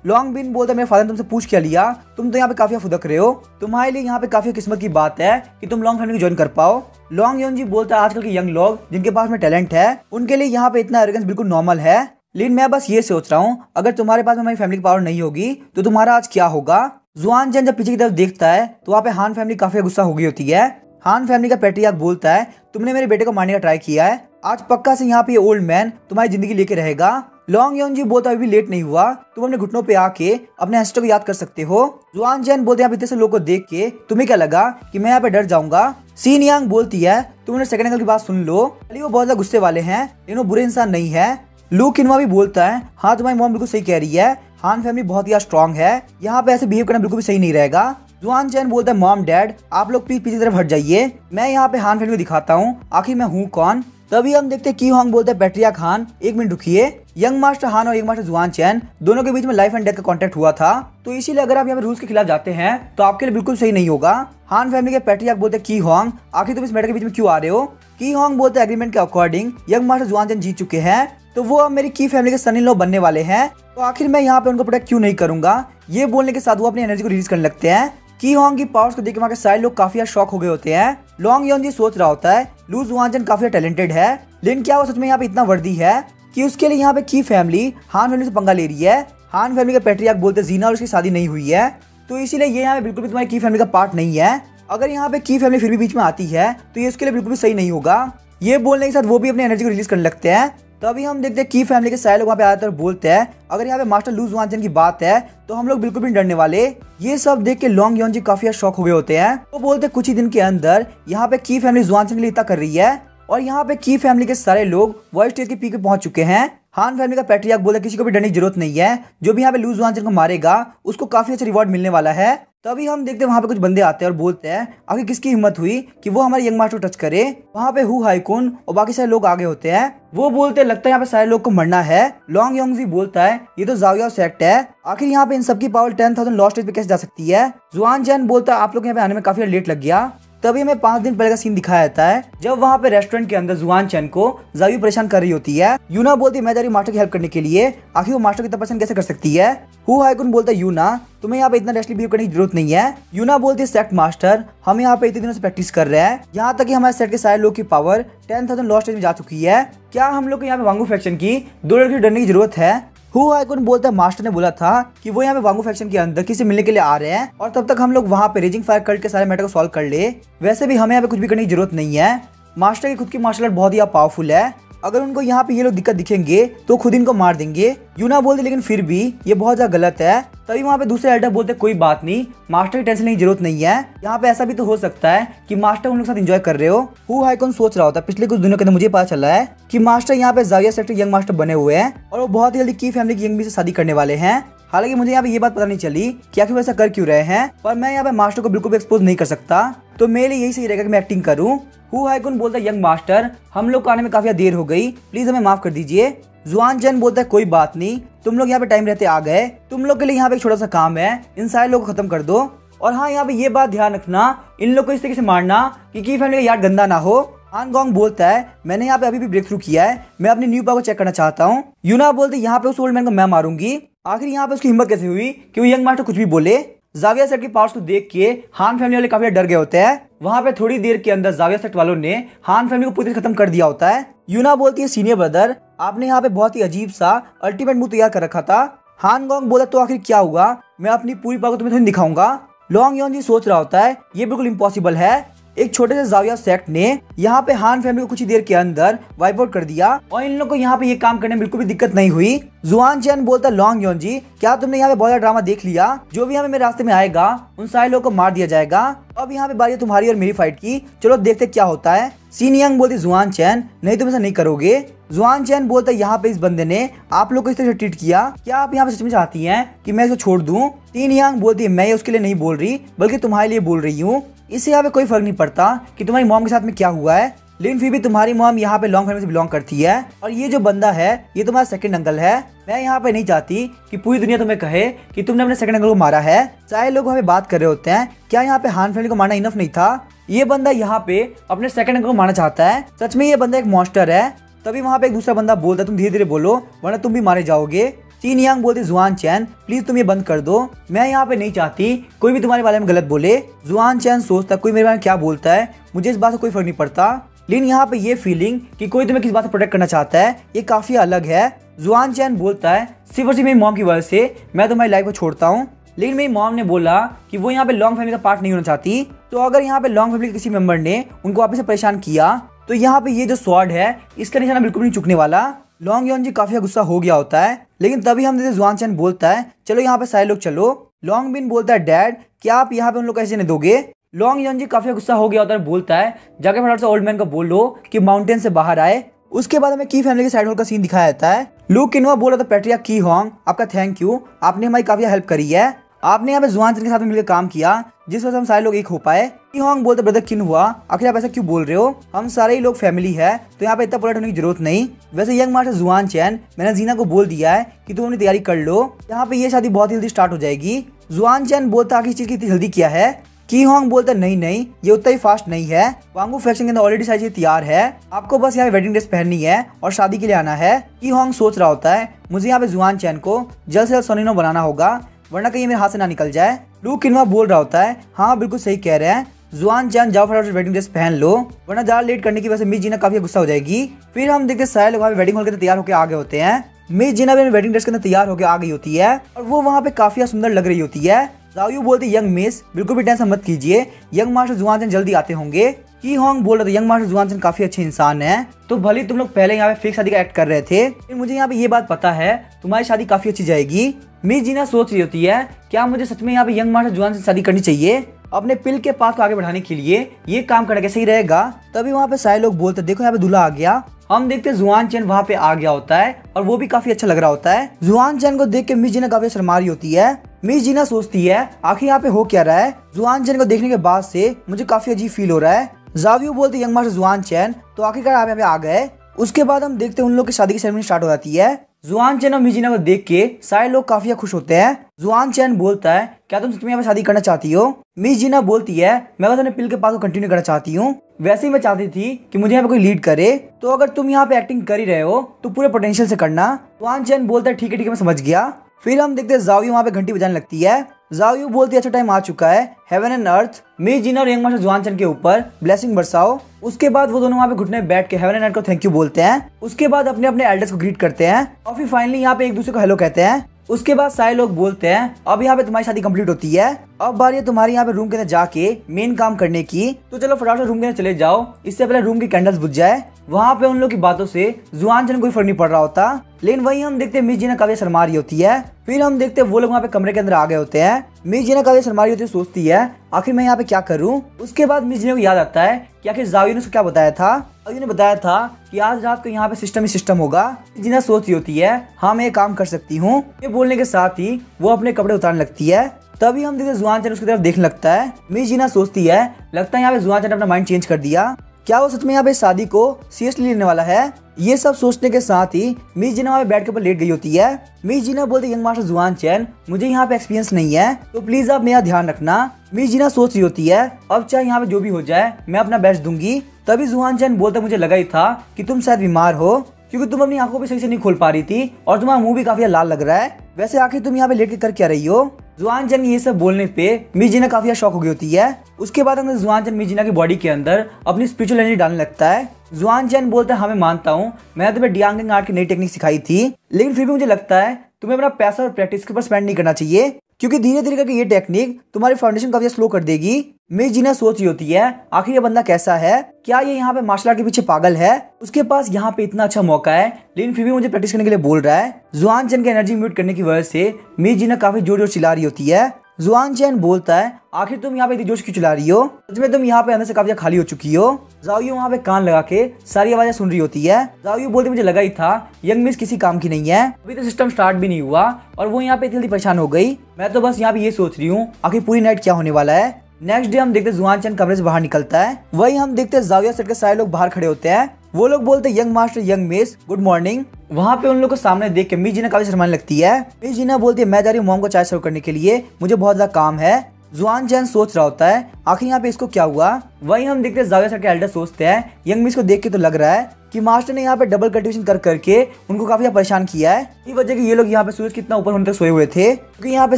लॉन्ग बिन बोलता मेरे फादर ने तुमसे पूछ क्या लिया, तुम तो यहाँ पे काफी फुदक रहे हो, तुम्हारे लिए यहाँ पे काफी किस्मत की बात है कि तुम लॉन्ग फैमिली को ज्वाइन कर पाओ। लॉन्ग योंजी बोलता है आजकल के यंग लोग जिनके पास में टैलेंट है उनके लिए यहाँ पे इतना एरोगेंस बिल्कुल नॉर्मल है, लेकिन मैं बस ये सोच रहा हूँ अगर तुम्हारे पास में हमारी फैमिली की पावर नहीं होगी तो तुम्हारा आज क्या होगा। जुआन चैन जब पीछे की तरफ देखता है तो वहाँ पे हान फैमिली काफी गुस्सा हो गई होती है। हान फैमिली का पैट्रियार्क बोलता है तुमने मेरे बेटे को मारने का ट्राई किया है, आज पक्का से यहाँ पे ये ओल्ड मैन तुम्हारी जिंदगी लेके रहेगा। लॉन्ग योंजी बोलता अभी लेट नहीं हुआ, तुम अपने घुटनों पे आके अपने एंसेस्टर को याद कर सकते हो। जुआन चैन बोलते हैं इतने से लोगों को देख के तुम्हें क्या लगा कि मैं यहाँ पे डर जाऊंगा। सीन यांग बोलती है तुमने सेकंड अंकल की बात सुन लो, अली वो बहुत ज्यादा गुस्से वाले हैं लेकिन वो बुरे इंसान नहीं है। लू किनवा भी बोलता है हाँ तुम्हारी मॉम बिल्कुल सही कह रही है, हान फैमिली बहुत ही स्ट्रांग है, यहाँ पे ऐसे बिहेव करना बिल्कुल भी सही नहीं रहेगा। जुआन चैन बोलता है मॉम डैड आप लोग प्लीज पीछे तरफ हट जाइए, मैं यहाँ पे हान फैमिली को दिखाता हूँ आखिर मैं हूँ कौन। तभी हम देखते हैं की होंग बोलता है पैट्रियार्क हान एक मिनट रुकिए, यंग मास्टर हान और यंग मास्टर जुआन चैन दोनों के बीच में लाइफ एंड डेथ का कॉन्ट्रैक्ट हुआ था, तो इसीलिए अगर आप यहाँ पे रूल्स के खिलाफ जाते हैं तो आपके लिए बिल्कुल सही नहीं होगा। हान फैमिली के पैट्रियार्क बोलते हैं की होंग आखिर तुम इस मैटर के बीच में क्यों आ रहे हो। की होंग बोलते हैं एग्रीमेंट के अकॉर्डिंग यंग मास्टर जुआन चैन जीत चुके हैं तो वो अब मेरी की फैमिली के सन इन लॉ बनने वाले हैं, तो आखिर मैं यहाँ पे उनको प्रोटेक्ट क्यों नहीं करूंगा। ये बोलने के साथ वो अपनी एनर्जी को रिलीज करने लगते हैं। की होंग की पावर्स को देख के वहाँ के सारे लोग काफी शॉक हो गए होते हैं। लॉन्ग योंजी सोच रहा होता है लू जुआन चैन काफी टैलेंटेड है, लेकिन क्या वो सच में यहाँ पे इतना वर्दी है कि उसके लिए यहाँ पे की फैमिली हान फैमिली से पंगा ले रही है। हान फैमिली के पैट्रियार्क बोलते जीना और उसकी शादी नहीं हुई है, तो इसीलिए ये यहाँ पे बिल्कुल भी तुम्हारी की फैमिली का पार्ट नहीं है। अगर यहाँ पे की फैमिली फिर भी बीच में आती है तो ये उसके लिए बिल्कुल भी सही नहीं होगा। ये बोलने के साथ वो भी अपनी एनर्जी को रिलीज करने लगते हैं। तभी हम देखते हैं की फैमिली के सारे लोग वहाँ पे आते और बोलते हैं अगर यहाँ पे मास्टर लू जुआन चैन की बात है तो हम लोग बिल्कुल भी डरने वाले। ये सब देख के लॉन्ग योंजी काफी शॉक हो गए होते हैं, तो बोलते कुछ ही दिन के अंदर यहाँ पे की फैमिली जुआन चैन के लिए इतना कर रही है और यहाँ पे की फैमिली के सारे लोग वॉइस स्टेज के पीक पे पहुंच चुके हैं। हान फैमिली का पैट्रियार्क बोलता किसी को भी डरने की जरूरत नहीं है, जो भी यहाँ पे लू जुआन चैन को मारेगा उसको काफी अच्छा रिवॉर्ड मिलने वाला है। तभी हम देखते हैं वहाँ पे कुछ बंदे आते हैं और बोलते हैं आखिर किसकी हिम्मत हुई कि वो हमारे यंग मास्टर को टच करे। वहाँ पे हु हाइकुन और बाकी सारे लोग आगे होते हैं, वो बोलते हैं लगता है यहाँ पे सारे लोग को मरना है। लॉन्ग योंजी बोलता है ये तो जाओयाओ सेक्ट है, आखिर यहाँ पे इन सबकी पावर 10,000 लॉस्ट स्टेज पे कैसे जा सकती है। जुआन चैन बोलता है आप लोग यहाँ पे आने में काफी लेट लग गया। तभी हमें 5 दिन पहले का सीन दिखाया जाता है जब वहाँ पे रेस्टोरेंट के अंदर जुआन चैन को जावी परेशान कर रही होती है। यूना बोलती है मैं जा रही मास्टर की हेल्प करने के लिए, आखिर वो मास्टर की इतना परेशान कैसे कर सकती है। हु हाइकुन बोलता है यूना तुम्हें यहाँ पे इतना रैशली बिहेव करने की जरूरत नहीं है। यूना बोलती है सेक्ट मास्टर हम यहाँ पे इतने दिनों से प्रैक्टिस कर रहे हैं, यहाँ तक कि हमारे सेट के सारे लोग की पावर 10,000 लॉस्ट स्टेज में जा चुकी है, क्या हम लोग को यहाँ पे वांगू फैक्शन की 2 लड़की डरने की जरूरत है। हु हाइकुन बोलता है मास्टर ने बोला था कि वो यहाँ पे वांगू फैक्शन के अंदर किसी मिलने के लिए आ रहे हैं और तब तक हम लोग वहाँ पे रेजिंग फायर कल्ट के सारे मैटर को सॉल्व कर ले, वैसे भी हमें यहाँ पे कुछ भी करने की जरूरत नहीं है। मास्टर की खुद की मार्शल आर्ट बहुत ही पावरफुल है, अगर उनको यहाँ पे ये लोग दिक्कत दिखेंगे तो खुद इनको मार देंगे। यूना बोलते लेकिन फिर भी ये बहुत ज्यादा गलत है। तभी वहाँ पे दूसरे एल्डर बोलते कोई बात नहीं मास्टर की टेंशन लेने की जरूरत नहीं है, यहाँ पे ऐसा भी तो हो सकता है कि मास्टर उन लोग साथ एंजॉय कर रहे हो। हु हाइकुन सोच रहा होता है पिछले कुछ दिनों के अंदर मुझे पता चला है कि मास्टर यहाँ पे जाविया सेक्टर यंग मास्टर बने हुए हैं और वो बहुत ही जल्दी की फैमिली की यंग भी से शादी करने वाले हैं। हालांकि मुझे यहाँ पे ये बात पता नहीं चली कि आखिर वैसा कर क्यों रहे हैं, पर मैं यहाँ पे मास्टर को बिल्कुल भी एक्सपोज नहीं कर सकता, तो मेरे लिए यही सही रहेगा कि मैं एक्टिंग करूँ। हु हाइकुन बोलता है यंग मास्टर हम लोग को आने में काफी देर हो गई, प्लीज हमें माफ कर दीजिए। जुआन चैन बोलता है कोई बात नहीं तुम लोग यहाँ पे टाइम रहते आ गए, तुम लोग के लिए यहाँ पे एक छोटा सा काम है, इन सारे लोगों को खत्म कर दो। और हाँ यहाँ पे ये बात ध्यान रखना इन लोग को इस तरीके से मारना कि फैमिली का याद गंदा ना हो। हान गोंग बोलता है मैंने यहाँ पे अभी भी ब्रेक थ्रू किया है, मैं अपनी न्यू पावर को चेक करना चाहता हूँ। यूना बोलते यहाँ पे उस ओल्ड मैन को मैं मारूंगी, आखिर यहाँ पे उसकी हिम्मत कैसे हुई कि वो यंग मास्टर कुछ भी बोले। जाविया सेट की पावर्स को देख के हान फैमिली वाले काफी डर गए होते हैं। वहाँ पे थोड़ी देर के अंदर जाविया सेट वालों ने हान फैमिली को पूरी तरह खत्म कर दिया होता है। यूना बोलती है, सीनियर ब्रदर आपने यहाँ पे बहुत ही अजीब सा अल्टीमेट मूव तैयार कर रखा था। हान गोंग बोला, तो आखिर क्या हुआ, मैं अपनी पूरी पावर तुम्हें दिखाऊंगा। लॉन्ग यॉन जी सोच रहा होता है ये बिल्कुल इम्पॉसिबल है। एक छोटे से जाविया सेक्ट ने यहाँ पे हान फैमिली को कुछ ही देर के अंदर वाइप आउट कर दिया और इन लोगों को यहाँ पे ये काम करने में बिल्कुल भी दिक्कत नहीं हुई। जुआन चैन बोलता, लॉन्ग यॉन जी क्या तुमने यहाँ पे बहुत ड्रामा देख लिया, जो भी यहाँ पे मेरे रास्ते में आएगा उन सारे लोगों को मार दिया जाएगा। अब यहाँ पे बारी है तुम्हारी और मेरी फाइट की, चलो देखते क्या होता है। सीन यंग बोलती, जुआन चैन नहीं तुम ऐसा नहीं करोगे। जुआन चैन बोलता, यहाँ पे इस बंदे ने आप लोग को इस तरह ट्रीट किया, क्या आप यहाँ पे सच में चाहती हैं कि मैं इसको छोड़ दूं। सीन यंग बोलती है, मैं उसके लिए नहीं बोल रही बल्कि तुम्हारे लिए बोल रही हूँ। इससे यहाँ पे कोई फर्क नहीं पड़ता कि तुम्हारी मॉम के साथ में क्या हुआ है, लेकिन फिर भी तुम्हारी मॉम यहाँ पे लॉन्ग फैमिली से बिलोंग करती है और ये जो बंदा है ये तुम्हारा सेकंड अंकल है। मैं यहाँ पे नहीं चाहती कि पूरी दुनिया तुम्हें कहे कि तुमने अपने सेकंड अंकल को मारा है। चाहे लोग हमें बात कर रहे होते हैं, क्या यहाँ पे हान फैमिली को मारना इनफ नहीं था। ये बंदा यहाँ पे अपने सेकंड अंकल को मारना चाहता है। सच में ये बंदा एक मॉन्स्टर है। तभी वहाँ पे एक दूसरा बंदा बोलता है, तुम धीरे धीरे बोलो वरना तुम भी मारे जाओगे। चीन यांग बोलते, जुआन चैन प्लीज तुम ये बंद कर दो, मैं यहाँ पे नहीं चाहती कोई भी तुम्हारे बारे में गलत बोले। जुआन चैन सोचता कोई मेरे बारे में क्या बोलता है, मुझे इस बात से कोई फर्क नहीं पड़ता, लेकिन यहाँ पे ये फीलिंग कि कोई तुम्हें किस बात से प्रोटेक्ट करना चाहता है ये काफी अलग है। जुआन चैन बोलता है, सिर्फ और सिर्फ मेरी मॉम की वजह से मैं तुम्हारी लाइफ को छोड़ता हूँ, लेकिन मेरी मॉम ने बोला कि वो यहाँ पे लॉन्ग फैमिली का पार्ट नहीं होना चाहती। तो अगर यहाँ पे लॉन्ग फैमिली के किसी मेंबर ने उनको वापस से परेशान किया तो यहाँ पे ये जो स्वॉर्ड है इसका निशाना बिल्कुल नहीं चुकने वाला। लॉन्ग यॉन जी काफी गुस्सा हो गया होता है, लेकिन तभी हम देखते जुआन चैन बोलता है, चलो यहाँ पे सारे लोग चलो। लॉन्ग बिन बोलता है, डैड क्या आप यहाँ पे उन लोग को ऐसे नहीं दोगे। लॉन्ग यॉन जी काफी गुस्सा हो गया होता है, बोलता है जाके फटाफट से ओल्ड मैन को बोल लो कि माउंटेन से बाहर आए। उसके बाद हमें की फैमिली के साइड होल का सीन दिखाया जाता है। लू किनवा बोला था, पेट्रिया की होंग आपका थैंक यू, आपने हमारी काफी हेल्प करी है, आपने यहाँ पे जुआन चैन के साथ में मिलकर काम किया जिस वजह से हम सारे लोग एक हो पाए। की होंग बोलते, ब्रदर किन हुआ, आखिर आप ऐसा क्यों बोल रहे हो, हम सारे ही लोग फैमिली है तो यहाँ पे इतना पोलाइट होने की जरूरत नहीं। वैसे यंग मास्टर जुआन चैन मैंने जीना को बोल दिया है कि तुम अपनी तैयारी कर लो, यहाँ पे ये शादी बहुत जल्दी स्टार्ट हो जाएगी। जुआन चैन बोलता, आखिर चीज की इतनी जल्दी क्या है। की होंग बोलता, नहीं ये उतना ही फास्ट नहीं है, वांगू फैक्शन के अंदर ऑलरेडी सारी चीजें तैयार है, आपको बस यहाँ वेडिंग ड्रेस पहननी है और शादी के लिए आना है। की होंग सोच रहा होता है, मुझे यहाँ पे जुआन चैन को जल्द से जल्द सोनिनो बनाना होगा वरना कहीं मेरे हाथ से ना निकल जाए। लू किनवा बोल रहा होता है, हाँ बिल्कुल सही कह रहे हैं, जुआन चैन जाओ फटाफट वेडिंग ड्रेस पहन लो वरना ज्यादा लेट करने की वजह से मिस जीना काफी गुस्सा हो जाएगी। फिर हम देखते सारे लोग वहाँ पे वेडिंग हॉल के अंदर तैयार होकर आ गए होते हैं। मिस जीना भी वेडिंग ड्रेस के अंदर तैयार होकर आ गई होती है और वो वहाँ पे काफी सुंदर लग रही होती है। जाओयू बोलती, यंग मिस बिल्कुल भी टेंशन मत कीजिए, यंग मास्टर जुआन चैन जल्दी आते होंगे। की होंग बोल रहा था, यंग मास्टर जुआन चैन काफी अच्छे इंसान है, तो भले तुम लोग पहले यहाँ पे फेक शादी का एक्ट कर रहे थे, लेकिन मुझे यहाँ पे ये बात पता है तुम्हारी शादी काफी अच्छी जाएगी। मिस जीना सोच रही होती है, क्या मुझे सच में यहाँ पे यंग मास्टर जुआन से शादी करनी चाहिए, अपने पिल के पाथ को आगे बढ़ाने के लिए ये काम करना कैसे ही रहेगा। तभी वहाँ पे सारे लोग बोलते, देखो यहाँ पे दूल्हा आ गया। हम देखते जुआन चैन वहाँ पे आ गया होता है और वो भी काफी अच्छा लग रहा होता है। जुआन चैन को देख के मिस जीना काफी शर्मा रही होती है। मिस जीना सोचती है, आखिर यहाँ पे हो क्या रहा है। जुआन चैन को देखने के बाद से मुझे काफी अजीब फील हो रहा है। जावियो बोलते, यंग मास्टर जुआन चैन तो आखिरकार आप यहाँ पे आ गए। उसके बाद हम देखते हैं उन लोग की शादी की सेरेमनी स्टार्ट हो जाती है। जुआन चैन और मिस जीना को देख के सारे लोग काफी खुश होते हैं। जुआन चैन बोलता है, क्या तुम सच में यहाँ पे शादी करना चाहती हो। मिस जीना बोलती है, मैं बस अपने पिल के पास को कंटिन्यू करना चाहती हूँ, वैसे ही मैं चाहती थी कि मुझे यहाँ पे कोई लीड करे, तो अगर तुम यहाँ पे एक्टिंग कर ही रहे हो तो पूरे पोटेंशियल से करना। जुआन चैन बोलता है, ठीक है मैं समझ गया। फिर हम देखते हैं जावियो वहाँ पे घंटी बजाने लगती है। जावियो बोलती है, अच्छा टाइम आ चुका है, हेवन एंड अर्थ मिस जीना और यंग मास्टर जुआन चैन के ऊपर ब्लेसिंग बरसाओ। उसके बाद वो दोनों वहाँ पे घुटने बैठ के हेवन एंड अर्थ को थैंक यू बोलते हैं। उसके बाद अपने अपने एल्डर्स को ग्रीट करते हैं और फिर फाइनली यहाँ पे एक दूसरे को हेलो कहते हैं। उसके बाद सारे लोग बोलते हैं, अब यहाँ पे तुम्हारी शादी कंप्लीट होती है, अब बारी है तुम्हारी यहाँ पे रूम के अंदर जाके मेन काम करने की, तो चलो फटाफट रूम के अंदर चले जाओ, इससे पहले रूम की कैंडल्स बुझ जाए। वहाँ पे उन लोग की बातों से जुआन चैन कोई फर्क नहीं पड़ रहा होता, लेकिन वही हम देखते हैं मिस जीना काफी शर्मा रही होती है। फिर हम देखते हैं वो लोग वहाँ पे कमरे के अंदर आ गए होते हैं। मिस जीना काफी शर्मा रही होती है, सोचती है आखिर मैं यहाँ पे क्या करूँ। उसके बाद मिस जीना को याद आता है कि आखिर जावियो ने उसको क्या बताया था। जावियो ने बताया था कि आज रात को यहाँ पे सिस्टम ही सिस्टम होगा। जीना सोच रही होती है, हाँ मैं ये काम कर सकती हूँ। ये बोलने के साथ ही वो अपने कपड़े उतारने लगती है। तभी हम देखते जुआन चैन उसकी तरफ देखने लगता है। मिस जीना सोचती है, लगता है यहाँ पे जुआन चैन अपना माइंड चेंज कर दिया, क्या वो सच में यहाँ पे शादी को सीरियसली लेने वाला है। ये सब सोचने के साथ ही मिस जीना वहाँ पे बेड के ऊपर लेट गई होती है। मिस जीना बोलती, यंग मास्टर जुआन चैन मुझे यहाँ पे एक्सपीरियंस नहीं है, तो प्लीज आप मेरा ध्यान रखना। मिस जीना सोच रही होती है, अब चाहे यहाँ पे जो भी हो जाए मैं अपना बेस्ट दूंगी। तभी जुआन चैन बोलता, मुझे लगा ही था कि तुम शायद बीमार हो, क्योंकि तुम अपनी आंखों भी सही से नहीं खोल पा रही थी और तुम्हारा मुंह भी काफी लाल लग रहा है। वैसे आखिर तुम यहाँ पे लेट के कर क्या रही हो। जुआन चैन ये सब बोलने पे मी जीना काफी शॉक हो गई होती है। उसके बाद अंदर जुआन चैन मी जीना की बॉडी के अंदर अपनी स्पिरिचुअल एनर्जी डालने लगता है। जुआन चैन बोलता है हाँ मैं मानता हूँ, मैंने तुम्हें डियांगिंग आर्ट की नई टेक्निक सिखाई थी, लेकिन फिर भी मुझे लगता है तुम्हें अपना पैसा और प्रैक्टिस के ऊपर स्पेंड नहीं करना चाहिए, क्योंकि धीरे धीरे करके ये टेक्निक तुम्हारी फाउंडेशन काफी स्लो कर देगी। मी जीना सोच रही होती है आखिर ये बंदा कैसा है, क्या ये यहाँ पे मार्शल आर्ट के पीछे पागल है, उसके पास यहाँ पे इतना अच्छा मौका है लेकिन फिर भी मुझे प्रैक्टिस करने के लिए बोल रहा है। जुआन चैन की एनर्जी म्यूट करने की वजह से मी जीना काफी जोर जोर चिल्ला रही होती है। जुआन चैन बोलता है आखिर तुम यहाँ पे इतनी जोश क्यों चिल्ला रही हो, सच में तुम यहाँ पे अंदर से काफी खाली हो चुकी हो। जाओयू वहाँ पे कान लगा के सारी आवाजें सुन रही होती है। जाओयू बोलती मुझे लगा ही था यंग मिस किसी काम की नहीं है, अभी तो सिस्टम स्टार्ट भी नहीं हुआ और वो यहाँ पे इतनी जल्दी परेशान हो गई। मैं तो बस यहाँ पे ये सोच रही हूँ आखिर पूरी नाइट क्या होने वाला है। नेक्स्ट डे हम देखते हैं जुआन चैन कमरे से बाहर निकलता है। वही हम देखते हैं जाओया सेट के सारे लोग बाहर खड़े होते हैं। वो लोग बोलते हैं young master young miss good morning. वहाँ पे उन लोग को सामने देख के मी जीना काफी शर्माने लगती है। मी जीना बोलती है मैं जा रही हूँ मॉम को चाय सर्व करने के लिए, मुझे बहुत ज्यादा काम है। जुआन चैन सोच रहा होता है आखिर यहाँ पे इसको क्या हुआ। वही हम देखते हैं जाओया सेट के एल्डर सोचते हैं यंग मिस को देख के तो लग रहा है कि मास्टर ने यहाँ पे डबल कल्टिवेशन कर करके उनको काफी परेशान किया है। इस वजह की ये लोग यहाँ पे सूरज कितना ऊपर होने तक सोए हुए थे, क्योंकि यहाँ पे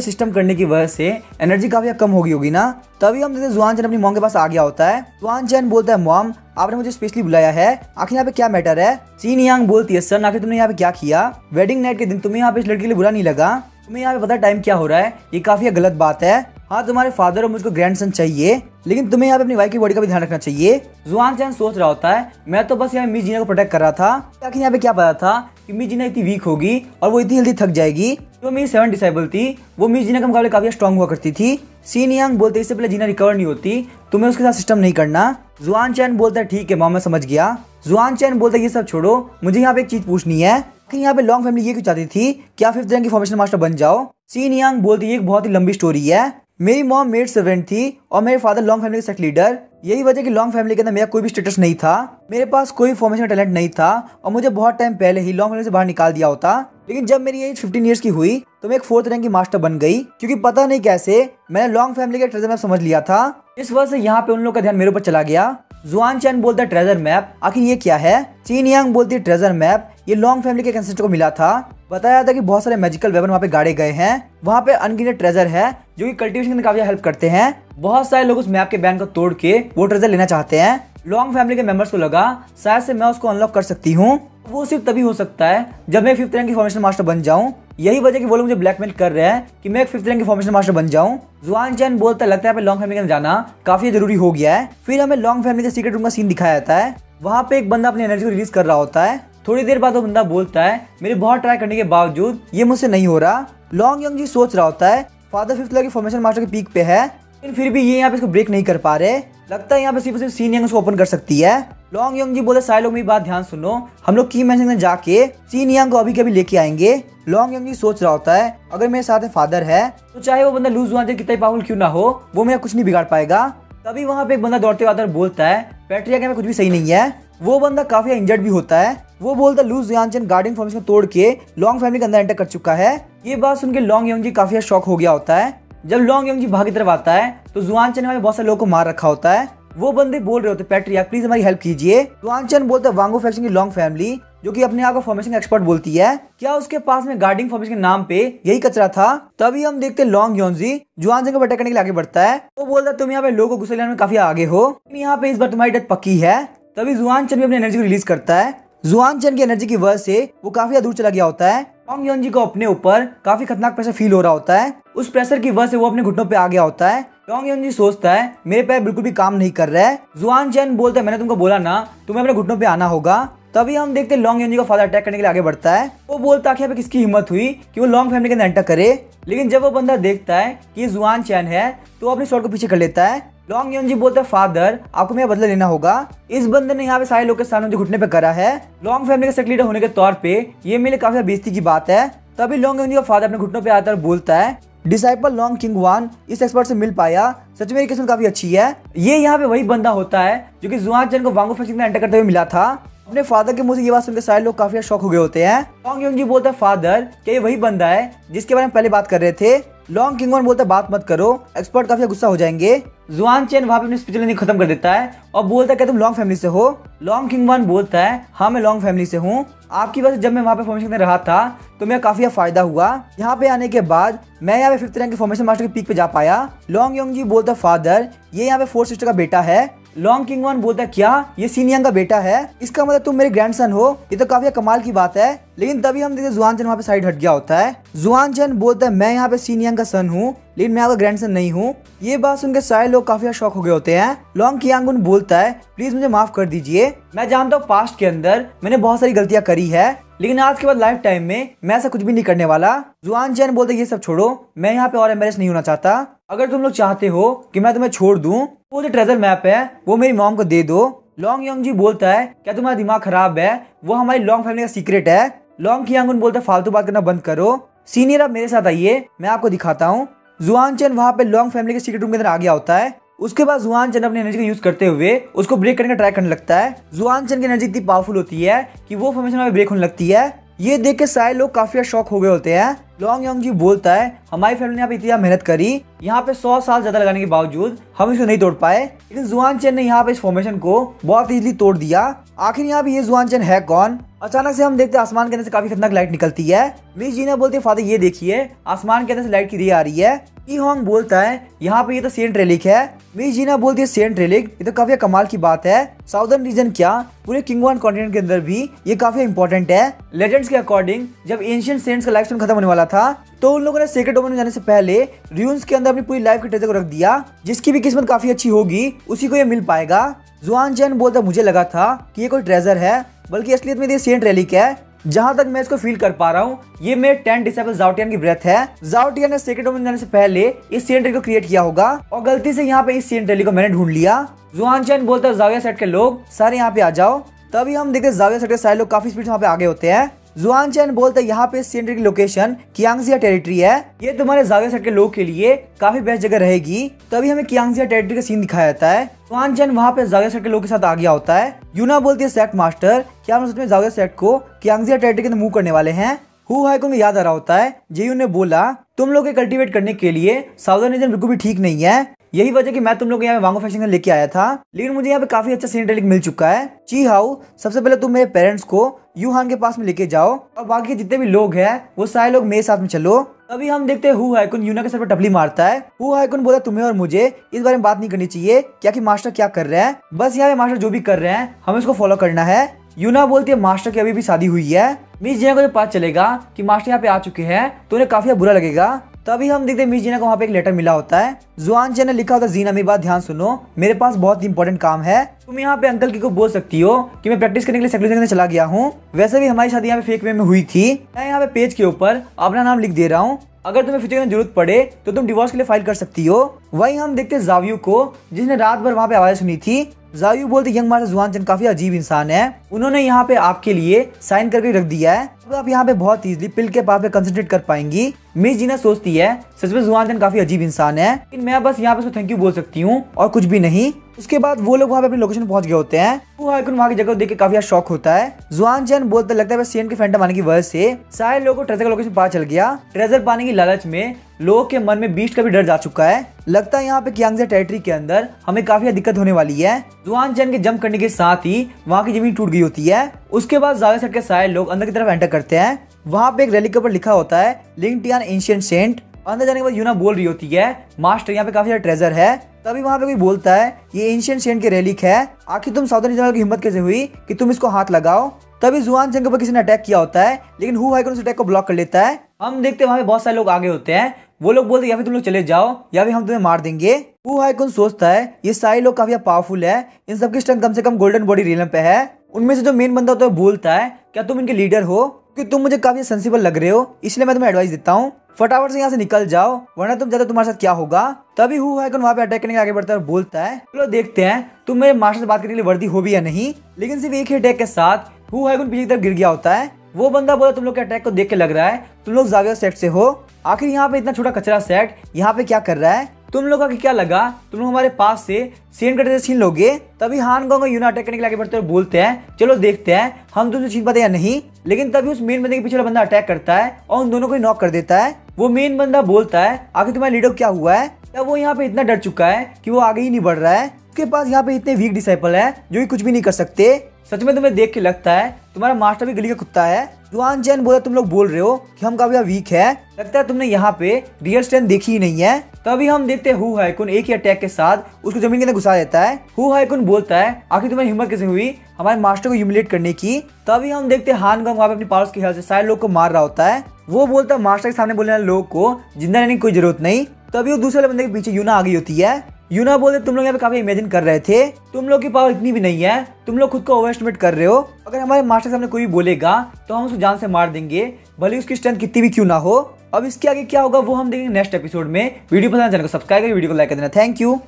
सिस्टम करने की वजह से एनर्जी काफी कम हो गई होगी ना। तभी हम देखते हैं जुआन चैन अपनी मॉम के पास आ गया होता है। जुआन चैन बोलता है मॉम आपने मुझे स्पेशली बुलाया है, आखिर यहाँ पे क्या मैटर है। सीन यांग बोलती है सन आखिर तुमने यहाँ पे क्या किया, वेडिंग नाइट के दिन तुम्हें यहाँ पे इस लड़की के लिए बुरा नहीं लगा, तुम्हें यहाँ पे पता टाइम क्या हो रहा है, ये काफी गलत बात है। हाँ तुम्हारे फादर और मुझको ग्रैंडसन चाहिए, लेकिन तुम्हें यहाँ पे अपनी वाइफ की बॉडी का भी ध्यान रखना चाहिए। जुआन चैन सोच रहा होता है मैं तो बस यहाँ मी जीना को प्रोटेक्ट कर रहा था, ताकि यहाँ पे क्या पता था कि मी जीना इतनी वीक होगी और वो इतनी जल्दी थक जाएगी। जो मेरी 7 डिसाइबल थी वो मी जीना के मुकाबले काफी स्ट्रॉन्ग हुआ करती थी। सीन यांग बोलते इससे पहले जीना रिकवर नहीं होती, तुम्हें उसके साथ सिस्टम नहीं करना। जुआन चैन बोलता है ठीक है मॉम मैं समझ गया। जुआन चैन बोलता है ये सब छोड़ो, मुझे यहाँ पे एक चीज पूछनी है कि यहाँ पे लॉन्ग फैमिली ये क्यों चाहती थी कि आप 5th रैंक की फॉर्मेशन मास्टर बन जाओ। सीन यांग बोलती है एक बहुत ही लंबी स्टोरी है, मेरी मॉम मेड सर्वेंट थी और मेरे फादर लॉन्ग फैमिली के सेक्ट लीडर, यही वजह कि लॉन्ग फैमिली के अंदर मेरा कोई भी स्टेटस नहीं था, मेरे पास कोई फॉर्मेशन का टैलेंट नहीं था और मुझे बहुत टाइम पहले ही लॉन्ग फैमिली से बाहर निकाल दिया होता। लेकिन जब मेरी एज 15 इयर्स की हुई तो मैं एक 4th रैंक की मास्टर बन गई, क्योंकि पता नहीं कैसे मैंने लॉन्ग फैमिली का ट्रेजर मैप समझ लिया था। इस वजह से यहाँ पे उन लोग का ध्यान मेरे ऊपर चला गया। जुआन चैन बोलता है ट्रेजर मैप आखिर ये क्या है। सीन यांग बोलती है ट्रेजर मैप ये लॉन्ग फैमिली के एंसेस्टर को मिला था, बताया था कि बहुत सारे मैजिकल वेपन वहाँ पे गाड़े गए हैं, वहाँ पे अनगिनत ट्रेजर है जो कि कल्टीवेशन में काफी हेल्प करते हैं। बहुत सारे लोग उस मैप के बैन को तोड़ के वो ट्रेजर लेना चाहते हैं। लॉन्ग फैमिली के मेंबर्स को लगा शायद से मैं उसको अनलॉक कर सकती हूँ, वो सिर्फ तभी हो सकता है जब मैं 5th रैंक की फॉर्मेशन मास्टर बन जाऊं। यही वजह कि वो लोग मुझे ब्लैकमेल कर रहे हैं कि मैं एक 5th रैंक की फॉर्मेशन मास्टर बन जाऊं। जुआन चैन बोलता है लगता है लॉन्ग फैमिली के अंदर जाना काफी जरूरी हो गया है। फिर हमें लॉन्ग फैमिली के सीक्रेट रूम का सीन दिखाया जाता है। वहाँ पे एक बंदा अपनी एनर्जी को रिलीज कर रहा होता है। थोड़ी देर बाद वो बंदा बोलता है मेरे बहुत ट्राई करने के बावजूद ये मुझसे नहीं हो रहा। लॉन्ग यंग जी सोच रहा होता है फादर 5th लेवल की फॉर्मेशन मास्टर के पीक पे है, लेकिन फिर भी ये यहाँ पे इसको ब्रेक नहीं कर पा रहे, लगता है यहाँ पे सिर्फ सीन यंग उसको ओपन कर सकती है। लॉन्ग यंग जी बोले सारे लोग मेरी बात ध्यान सुनो, हम लोग की मैंशन में जाके सीन यंग को अभी कभी लेके आएंगे। लॉन्ग यंग जी सोच रहा होता है अगर मेरे साथ फादर है तो चाहे वो बंदा लूज जुआन चैन कितना पावरफुल क्यों ना हो वो मेरा कुछ नहीं बिगाड़ पाएगा। तभी वहाँ पे एक बंदा दौड़ते हुए आता है और बोलता है पैट्रिया के में कुछ भी सही नहीं है। वो बंदा काफी इंजर्ड भी होता है। वो बोलता है लूज जुआन चैन गार्डियन फॉर्मेशन तोड़ के लॉन्ग फैमिली के अंदर एंटर कर चुका है। ये बात सुन के लॉन्ग यंग जी काफी शॉक हो गया होता है। जब लॉन्ग यंग जी भाग की तरफ आता है तो जुआन चैन ने बहुत सारे लोगों को मार रखा होता है। वो बंदे बोल रहे होते पैट्रिया प्लीज हमारी हेल्प कीजिए। जुआन चैन बोलता है वांगो फैक्शन की लॉन्ग फैमिली जो कि अपने आप को फॉर्मेशन एक्सपर्ट बोलती है, क्या उसके पास में गार्डिंग फॉर्मेशन के नाम पे यही कचरा था। तभी हम देखते हैं लॉन्ग योंजी जुआन चैन को अटैक करने के लिए आगे बढ़ता है। वो बोलता है तुम यहाँ पे लोगों को गुस्सा लेने में काफी आगे हो, यहाँ पे इस बार तुम्हारी डेथ पक्की है। तभी जुआन चैन भी अपनी एनर्जी को रिलीज करता है। जुआन चैन की एनर्जी की वजह से वो काफी दूर चला गया होता है। लॉन्ग योंजी को अपने ऊपर काफी खतरनाक प्रेशर फील हो रहा होता है। उस प्रेशर की वजह से वो अपने घुटनों पे आ गया होता है। लॉन्ग योंजी सोचता है मेरे पैर बिल्कुल भी काम नहीं कर रहा है। जुआन चैन बोलता है मैंने तुमको बोला ना तुम्हें अपने घुटनों पे आना होगा। तभी हम देखते हैं लॉन्ग योंजी का फादर अटैक करने के लिए आगे बढ़ता है। वो बोलता है कि यहाँ पे किसकी हिम्मत हुई कि वो लॉन्ग फैमिली के अंदर एंटर करे, लेकिन जब वो बंदा देखता है कि जुआन चैन है तो वो अपनी शॉट को पीछे कर लेता है। लॉन्ग योंजी बोलता है फादर आपको मेरा बदला लेना होगा, इस बंदे ने यहाँ पे सारे लोग के सामने घुटने पे करा है। लॉन्ग फैमिली के सेक्ट लीडर होने के तौर पे ये मेरे काफी बेइज्जती की बात है। तभी लॉन्ग योंजी का फादर अपने घुटनों पे आता है और बोलता है डिसाइपल लॉन्ग किंग वान इस एक्सपर्ट से मिल पाया, सच में किस्मत काफी अच्छी है। ये यहाँ पे वही बंदा होता है जो कि जुआन चैन को वांगो फैक्शन में एंटर करते हुए मिला था। अपने फादर के मुंह से ये बात सुनकर सारे लोग काफी शॉक हो गए होते हैं। लॉन्ग योंजी बोलता है फादर क्या ये वही बंदा है जिसके बारे में पहले बात कर रहे थे। लॉन्ग किंगवन बोलता है बात मत करो, एक्सपर्ट काफी गुस्सा हो जाएंगे। जुआन चेन वहाँ पे अपनी स्पीच लेनी खत्म कर देता है और बोलता है क्या तुम लॉन्ग फैमिली से हो? लॉन्ग किंगवन बोलता है हाँ मैं लॉन्ग फैमिली से हूँ, आपकी वजह से जब मैं वहाँ पे फॉर्मेशन में रहा था तो मेरा काफी फायदा हुआ। यहाँ पे आने के बाद मैं यहाँ पे 5th रैंक के फॉर्मेशन मास्टर के पीक पे जा पाया। लॉन्ग योंग जी बोलता है फादर ये यहाँ पे 4th सिस्टर का बेटा है। लॉन्ग किंगवन बोलता है क्या ये सीनियंग का बेटा है? इसका मतलब तुम मेरे ग्रैंडसन हो, ये तो काफी कमाल की बात है। लेकिन तभी हम देखते जुआन चेन वहाँ पे साइड हट गया होता है। जुआन चेन बोलता है मैं यहाँ पे सीनियंग का सन हूँ लेकिन मैं आपका ग्रैंडसन नहीं हूँ। ये बात सुनकर सारे लोग काफी शॉक हो गए होते हैं। लॉन्ग कियांगुन बोलता है प्लीज मुझे माफ कर दीजिए, मैं जानता हूँ पास्ट के अंदर मैंने बहुत सारी गलतियां करी है लेकिन आज के बाद लाइफ टाइम में मैं ऐसा कुछ भी नहीं करने वाला। जुआन चेन बोलते ये सब छोड़ो, मैं यहाँ पे और एम्बेरस नहीं होना चाहता। अगर तुम लोग चाहते हो कि मैं तुम्हें छोड़ दूं वो जो ट्रेजर मैप है वो मेरी मॉम को दे दो। लॉन्ग योंग जी बोलता है क्या तुम्हारा दिमाग खराब है? वो हमारी लॉन्ग फैमिली का सीक्रेट है। लॉन्ग कियांगुन बोलता है फालतू बात करना बंद करो, सीनियर आप मेरे साथ आइए, मैं आपको दिखाता हूँ। जुआन चेन वहाँ पे लॉन्ग फैमिली के सीक्रेट रूम के अंदर आ गया होता है। उसके बाद जुआन चेन अपनी एनर्जी का यूज करते हुए उसको ब्रेक करने का ट्राई करने लगता है। जुआन चेन की एनर्जी इतनी पावरफुल होती है कि वो फॉर्मेशन में ब्रेक होने लगती है। ये देख के सारे लोग काफी शॉक हो गए होते हैं। लॉन्ग योंग जी बोलता है हमारी फैमिली ने यहाँ पे इतनी मेहनत करी, यहाँ पे 100 साल ज्यादा लगाने के बावजूद हम इसको नहीं तोड़ पाए, लेकिन जुआन चेन ने यहाँ पे इस फॉर्मेशन को बहुत इजीली तोड़ दिया। आखिर यहाँ पे ये जुआन चेन है कौन? अचानक से हम देखते हैं आसमान के अंदर से काफी खतरनाक लाइट निकलती है। मिस जीना बोलती है फादर ये देखिए आसमान के अंदर से लाइट की रे आ रही है। ई होंग बोलता है यहाँ पे ये तो सेंट रेलिक है। मिस जीना बोलती है सेंट रेलिक, ये तो काफी कमाल की बात है। साउदर्न रीजन क्या पूरे किंगवन कॉन्टिनेंट के अंदर भी ये काफी इंपॉर्टेंट है। लेजेंड्स के अकॉर्डिंग जब एंशिएंट सेंट्स का लाइफ स्पैन खत्म होने वाला था तो उन लोगों ने सेक्रेट डोमेन में जाने से पहले र्यून्स के अंदर अपनी पूरी लाइफ के ट्रेजर को रख दिया। जिसकी भी किस्मत काफी अच्छी होगी उसी को ये मिल पाएगा। जुआन चेन बोलता मुझे लगा था कि ये कोई ट्रेजर है बल्कि असलियत में ये सेंट रेलिक है। जहां तक मैं इसको फील कर पा रहा हूँ ये मेरे 10 डिसेबल जाओटियन की ब्रेथ है। जाओटियन ने सेक्रेट डोमेन जाने से पहले इस सेंट रेलिक को क्रिएट किया होगा और गलती से यहाँ पे इस सेंट रेलिक को मैंने ढूंढ लिया। जुआन चेन बोलता है जाविया सेट के लोग सारे यहाँ पे आ जाओ। तभी हम देखते जाविया सेट के सारे लोग काफी स्पीड से वहाँ पे आगे होते हैं। जुआन चेन बोलता है यहाँ पे सेंट रेलिक की लोकेशन कियांगजिया टेरिटरी है, ये तुम्हारे जाविया सेट के लोग के लिए काफी बेस्ट जगह रहेगी। तभी हमें कियांगजिया टेरिटरी का सीन दिखाया जाता है। जुआन चेन वहाँ पे जाविया सेट के लोग के साथ आ गया होता है। यूना बोलती है सेट मास्टर क्या हम सच में जाविया सेट को कियांगजिया टेरिटरी के अंदर मूव करने वाले हैं? हु हाइकुन को याद आ रहा होता है जेयू ने बोला तुम लोग के कल्टीवेट करने के लिए साउदर्न रीजन बिल्कुल भी ठीक नहीं है, यही वजह कि मैं तुम लोग यहाँ पे वांगो फैशन लेके आया था, लेकिन मुझे यहाँ पे काफी अच्छा सेंट रेलिक मिल चुका है। ची हाउ सबसे पहले तुम मेरे पेरेंट्स को यूहान के पास में लेके जाओ और बाकी के जितने भी लोग हैं वो सारे लोग मेरे साथ में चलो। तभी हम देखते हैं हु हाइकुन यूना के सर पर टपली मारता है। हु हाइकुन बोला तुम्हें और मुझे इस बारे में बात नहीं करनी चाहिए क्या कि मास्टर क्या कर रहे हैं, बस यहाँ पे मास्टर जो भी कर रहे हैं हमें उसको फॉलो करना है। यूना बोलती है मास्टर की अभी भी शादी हुई है। मिस जीना को जब पता चलेगा कि मास्टर यहाँ पे आ चुके हैं तो उन्हें काफी बुरा लगेगा। तभी हम देखते हैं मिस जीना को वहाँ पे एक लेटर मिला होता है। जुआन चेन ने लिखा होता है जीना मेरी बात ध्यान सुनो, मेरे पास बहुत इंपॉर्टेंट काम है, तुम यहाँ पे अंकल की को बोल सकती हो कि मैं प्रैक्टिस करने के लिए सेक्युलर के अंदर चला गया हूँ। वैसे भी हमारी शादी यहाँ पे फेक वे में हुई थी। मैं यहाँ पे पेज के ऊपर अपना नाम लिख दे रहा हूँ, अगर तुम्हें फ्यूचर में जरूरत पड़े तो तुम डिवोर्स के लिए फाइल कर सकती हो। वही हम देखते हैं जावियू को जिसने रात भर वहाँ पे आवाज सुनी थी। जावियू बोलते यंग मास्टर जुआन चेन काफी अजीब इंसान है, उन्होंने यहाँ पे आपके लिए साइन करके रख दिया है, तो आप यहाँ पे बहुत इजीली पिल के पास पे कंसंट्रेट कर पाएंगी। मिस जीना सोचती है सच में जुआन चेन काफी अजीब इंसान है, लेकिन मैं बस यहाँ पे उसको थैंक यू बोल सकती हूँ और कुछ भी नहीं। उसके बाद वो लोग वहाँ पे अपनी लोकेशन पहुंच गए होते हैं। वो हाइकुन वहाँ की जगह देख के काफी शौक होता है। जुआन चेन बोलते लगता है सीएन के फैंटम आने की वजह से सारे लोगों को ट्रेजर का लोकेशन पता चल गया। ट्रेजर पाने की लालच में लोगों के मन में बीस्ट का भी डर जा चुका है। लगता है यहाँ पे कियांगजिया टेरिटरी के अंदर हमें काफी दिक्कत होने वाली है। जुआन चेन के जंप करने के साथ ही वहाँ की जमीन टूट गई होती है। उसके बाद जाविया सेट के सारे लोग अंदर की तरफ एंटर करते हैं। वहाँ पे एक रेलिक के ऊपर लिखा होता है लिंग टियान एंशिएंट सेंट। अंदर जाने के बाद यूना बोल रही होती है मास्टर यहाँ पे काफी सारा ट्रेजर है। तभी वहाँ पे कोई बोलता है ये एंशिएंट सेंट के रेलिक है, आखिर तुम साउदर्न रीजन की हिम्मत कैसे हुई कि तुम इसको हाथ लगाओ। तभी जुआन चेन के ऊपर किसी ने अटैक किया होता है, लेकिन हु हाइकुन उस अटैक को ब्लॉक कर लेता है। हम देखते हैं वहाँ पे बहुत सारे लोग आगे होते हैं। वो लोग बोलते हैं या फिर तुम लोग चले जाओ या फिर हम तुम्हें मार देंगे। हु हाइकुन सोचता है ये सारे लोग काफी पावरफुल है, इन सबकी स्ट्रेंथ कम से कम गोल्डन बॉडी रियलम पे है। उनमें से जो मेन बंदा होता है बोलता है क्या तुम इनके लीडर हो, क्योंकि तुम मुझे काफी सेंसिबल लग रहे हो, इसलिए मैं तुम्हें एडवाइस देता हूँ फटाफट से यहाँ से निकल जाओ वरना तुम ज्यादा तुम्हारे साथ क्या होगा। तभी हु हाइकुन वहाँ पे अटैक करने के आगे बढ़ता है और बोलता है चलो देखते हैं तुम मेरे मास्टर से बात करने के लिए वर्दी हो भी या नहीं। लेकिन सिर्फ एक ही अटैक के साथ हु हाइकुन पीछे की तरफ गिर गया होता है। वो बंदा बोला तुम लोग के अटैक को देख के लग रहा है तुम लोग जाविया सेट से हो, आखिर यहाँ पे इतना छोटा कचरा सेट यहाँ पे क्या कर रहा है, तुम लोगों का क्या लगा तुम लोग हमारे पास से सेंट का ट्रेजर छीन लोगे। तभी हान गोंग यूना अटैक करने के लिए आगे बढ़ते और बोलते हैं चलो देखते हैं हम तुमसे छीन पाते या नहीं। लेकिन तभी उस मेन बंदे के पीछे वाला बंदा अटैक करता है और उन दोनों को नॉक कर देता है। वो मेन बंदा बोलता है आखिर तुम्हारे लीडर क्या हुआ है, या वो यहाँ पे इतना डर चुका है कि वो आगे ही नहीं बढ़ रहा है। उसके पास यहाँ पे इतने वीक डिसाइपल है जो कि कुछ भी नहीं कर सकते। सच में तुम्हें देख के लगता है तुम्हारा मास्टर भी गली का कुत्ता है। जुआन चैन बोला तुम लोग बोल रहे हो कि हम काफी वीक है, लगता है तुमने यहाँ पे रियल स्ट्रेंथ देखी ही नहीं है। तभी हम देखते हैं हु हायकुन एक ही अटैक के साथ उसको जमीन के अंदर घुसा देता है। हु हायकुन बोलता है आखिर तुम्हारी हिम्मत कैसे हुई हमारे मास्टर को ह्यूमिलेट करने की। तभी हम देखते हैं हान गंग वहाँ पे अपनी पावर्स की हेल्प से सारे लोग को मार रहा होता है। वो बोलता है मास्टर के सामने बोलने वाले लोग को जिंदा रहने की कोई जरूरत नहीं। तभी वो दूसरे बंदे के पीछे यूना आ गई होती है। यूना बोलते तुम लोग यहाँ पे काफी इमेजिन कर रहे थे, तुम लोग की पावर इतनी भी नहीं है, तुम लोग खुद को ओवर एस्टिमेट कर रहे हो। अगर हमारे मास्टर के सामने कोई भी बोलेगा तो हम उसको जान से मार देंगे, भले उसकी स्ट्रेंथ कितनी भी क्यों ना हो। अब इसके आगे क्या होगा वो हम देखेंगे नेक्स्ट एपिसोड में। वीडियो पसंद है चैनल को सब्सक्राइब करें, वीडियो को लाइक कर देना। Thank you.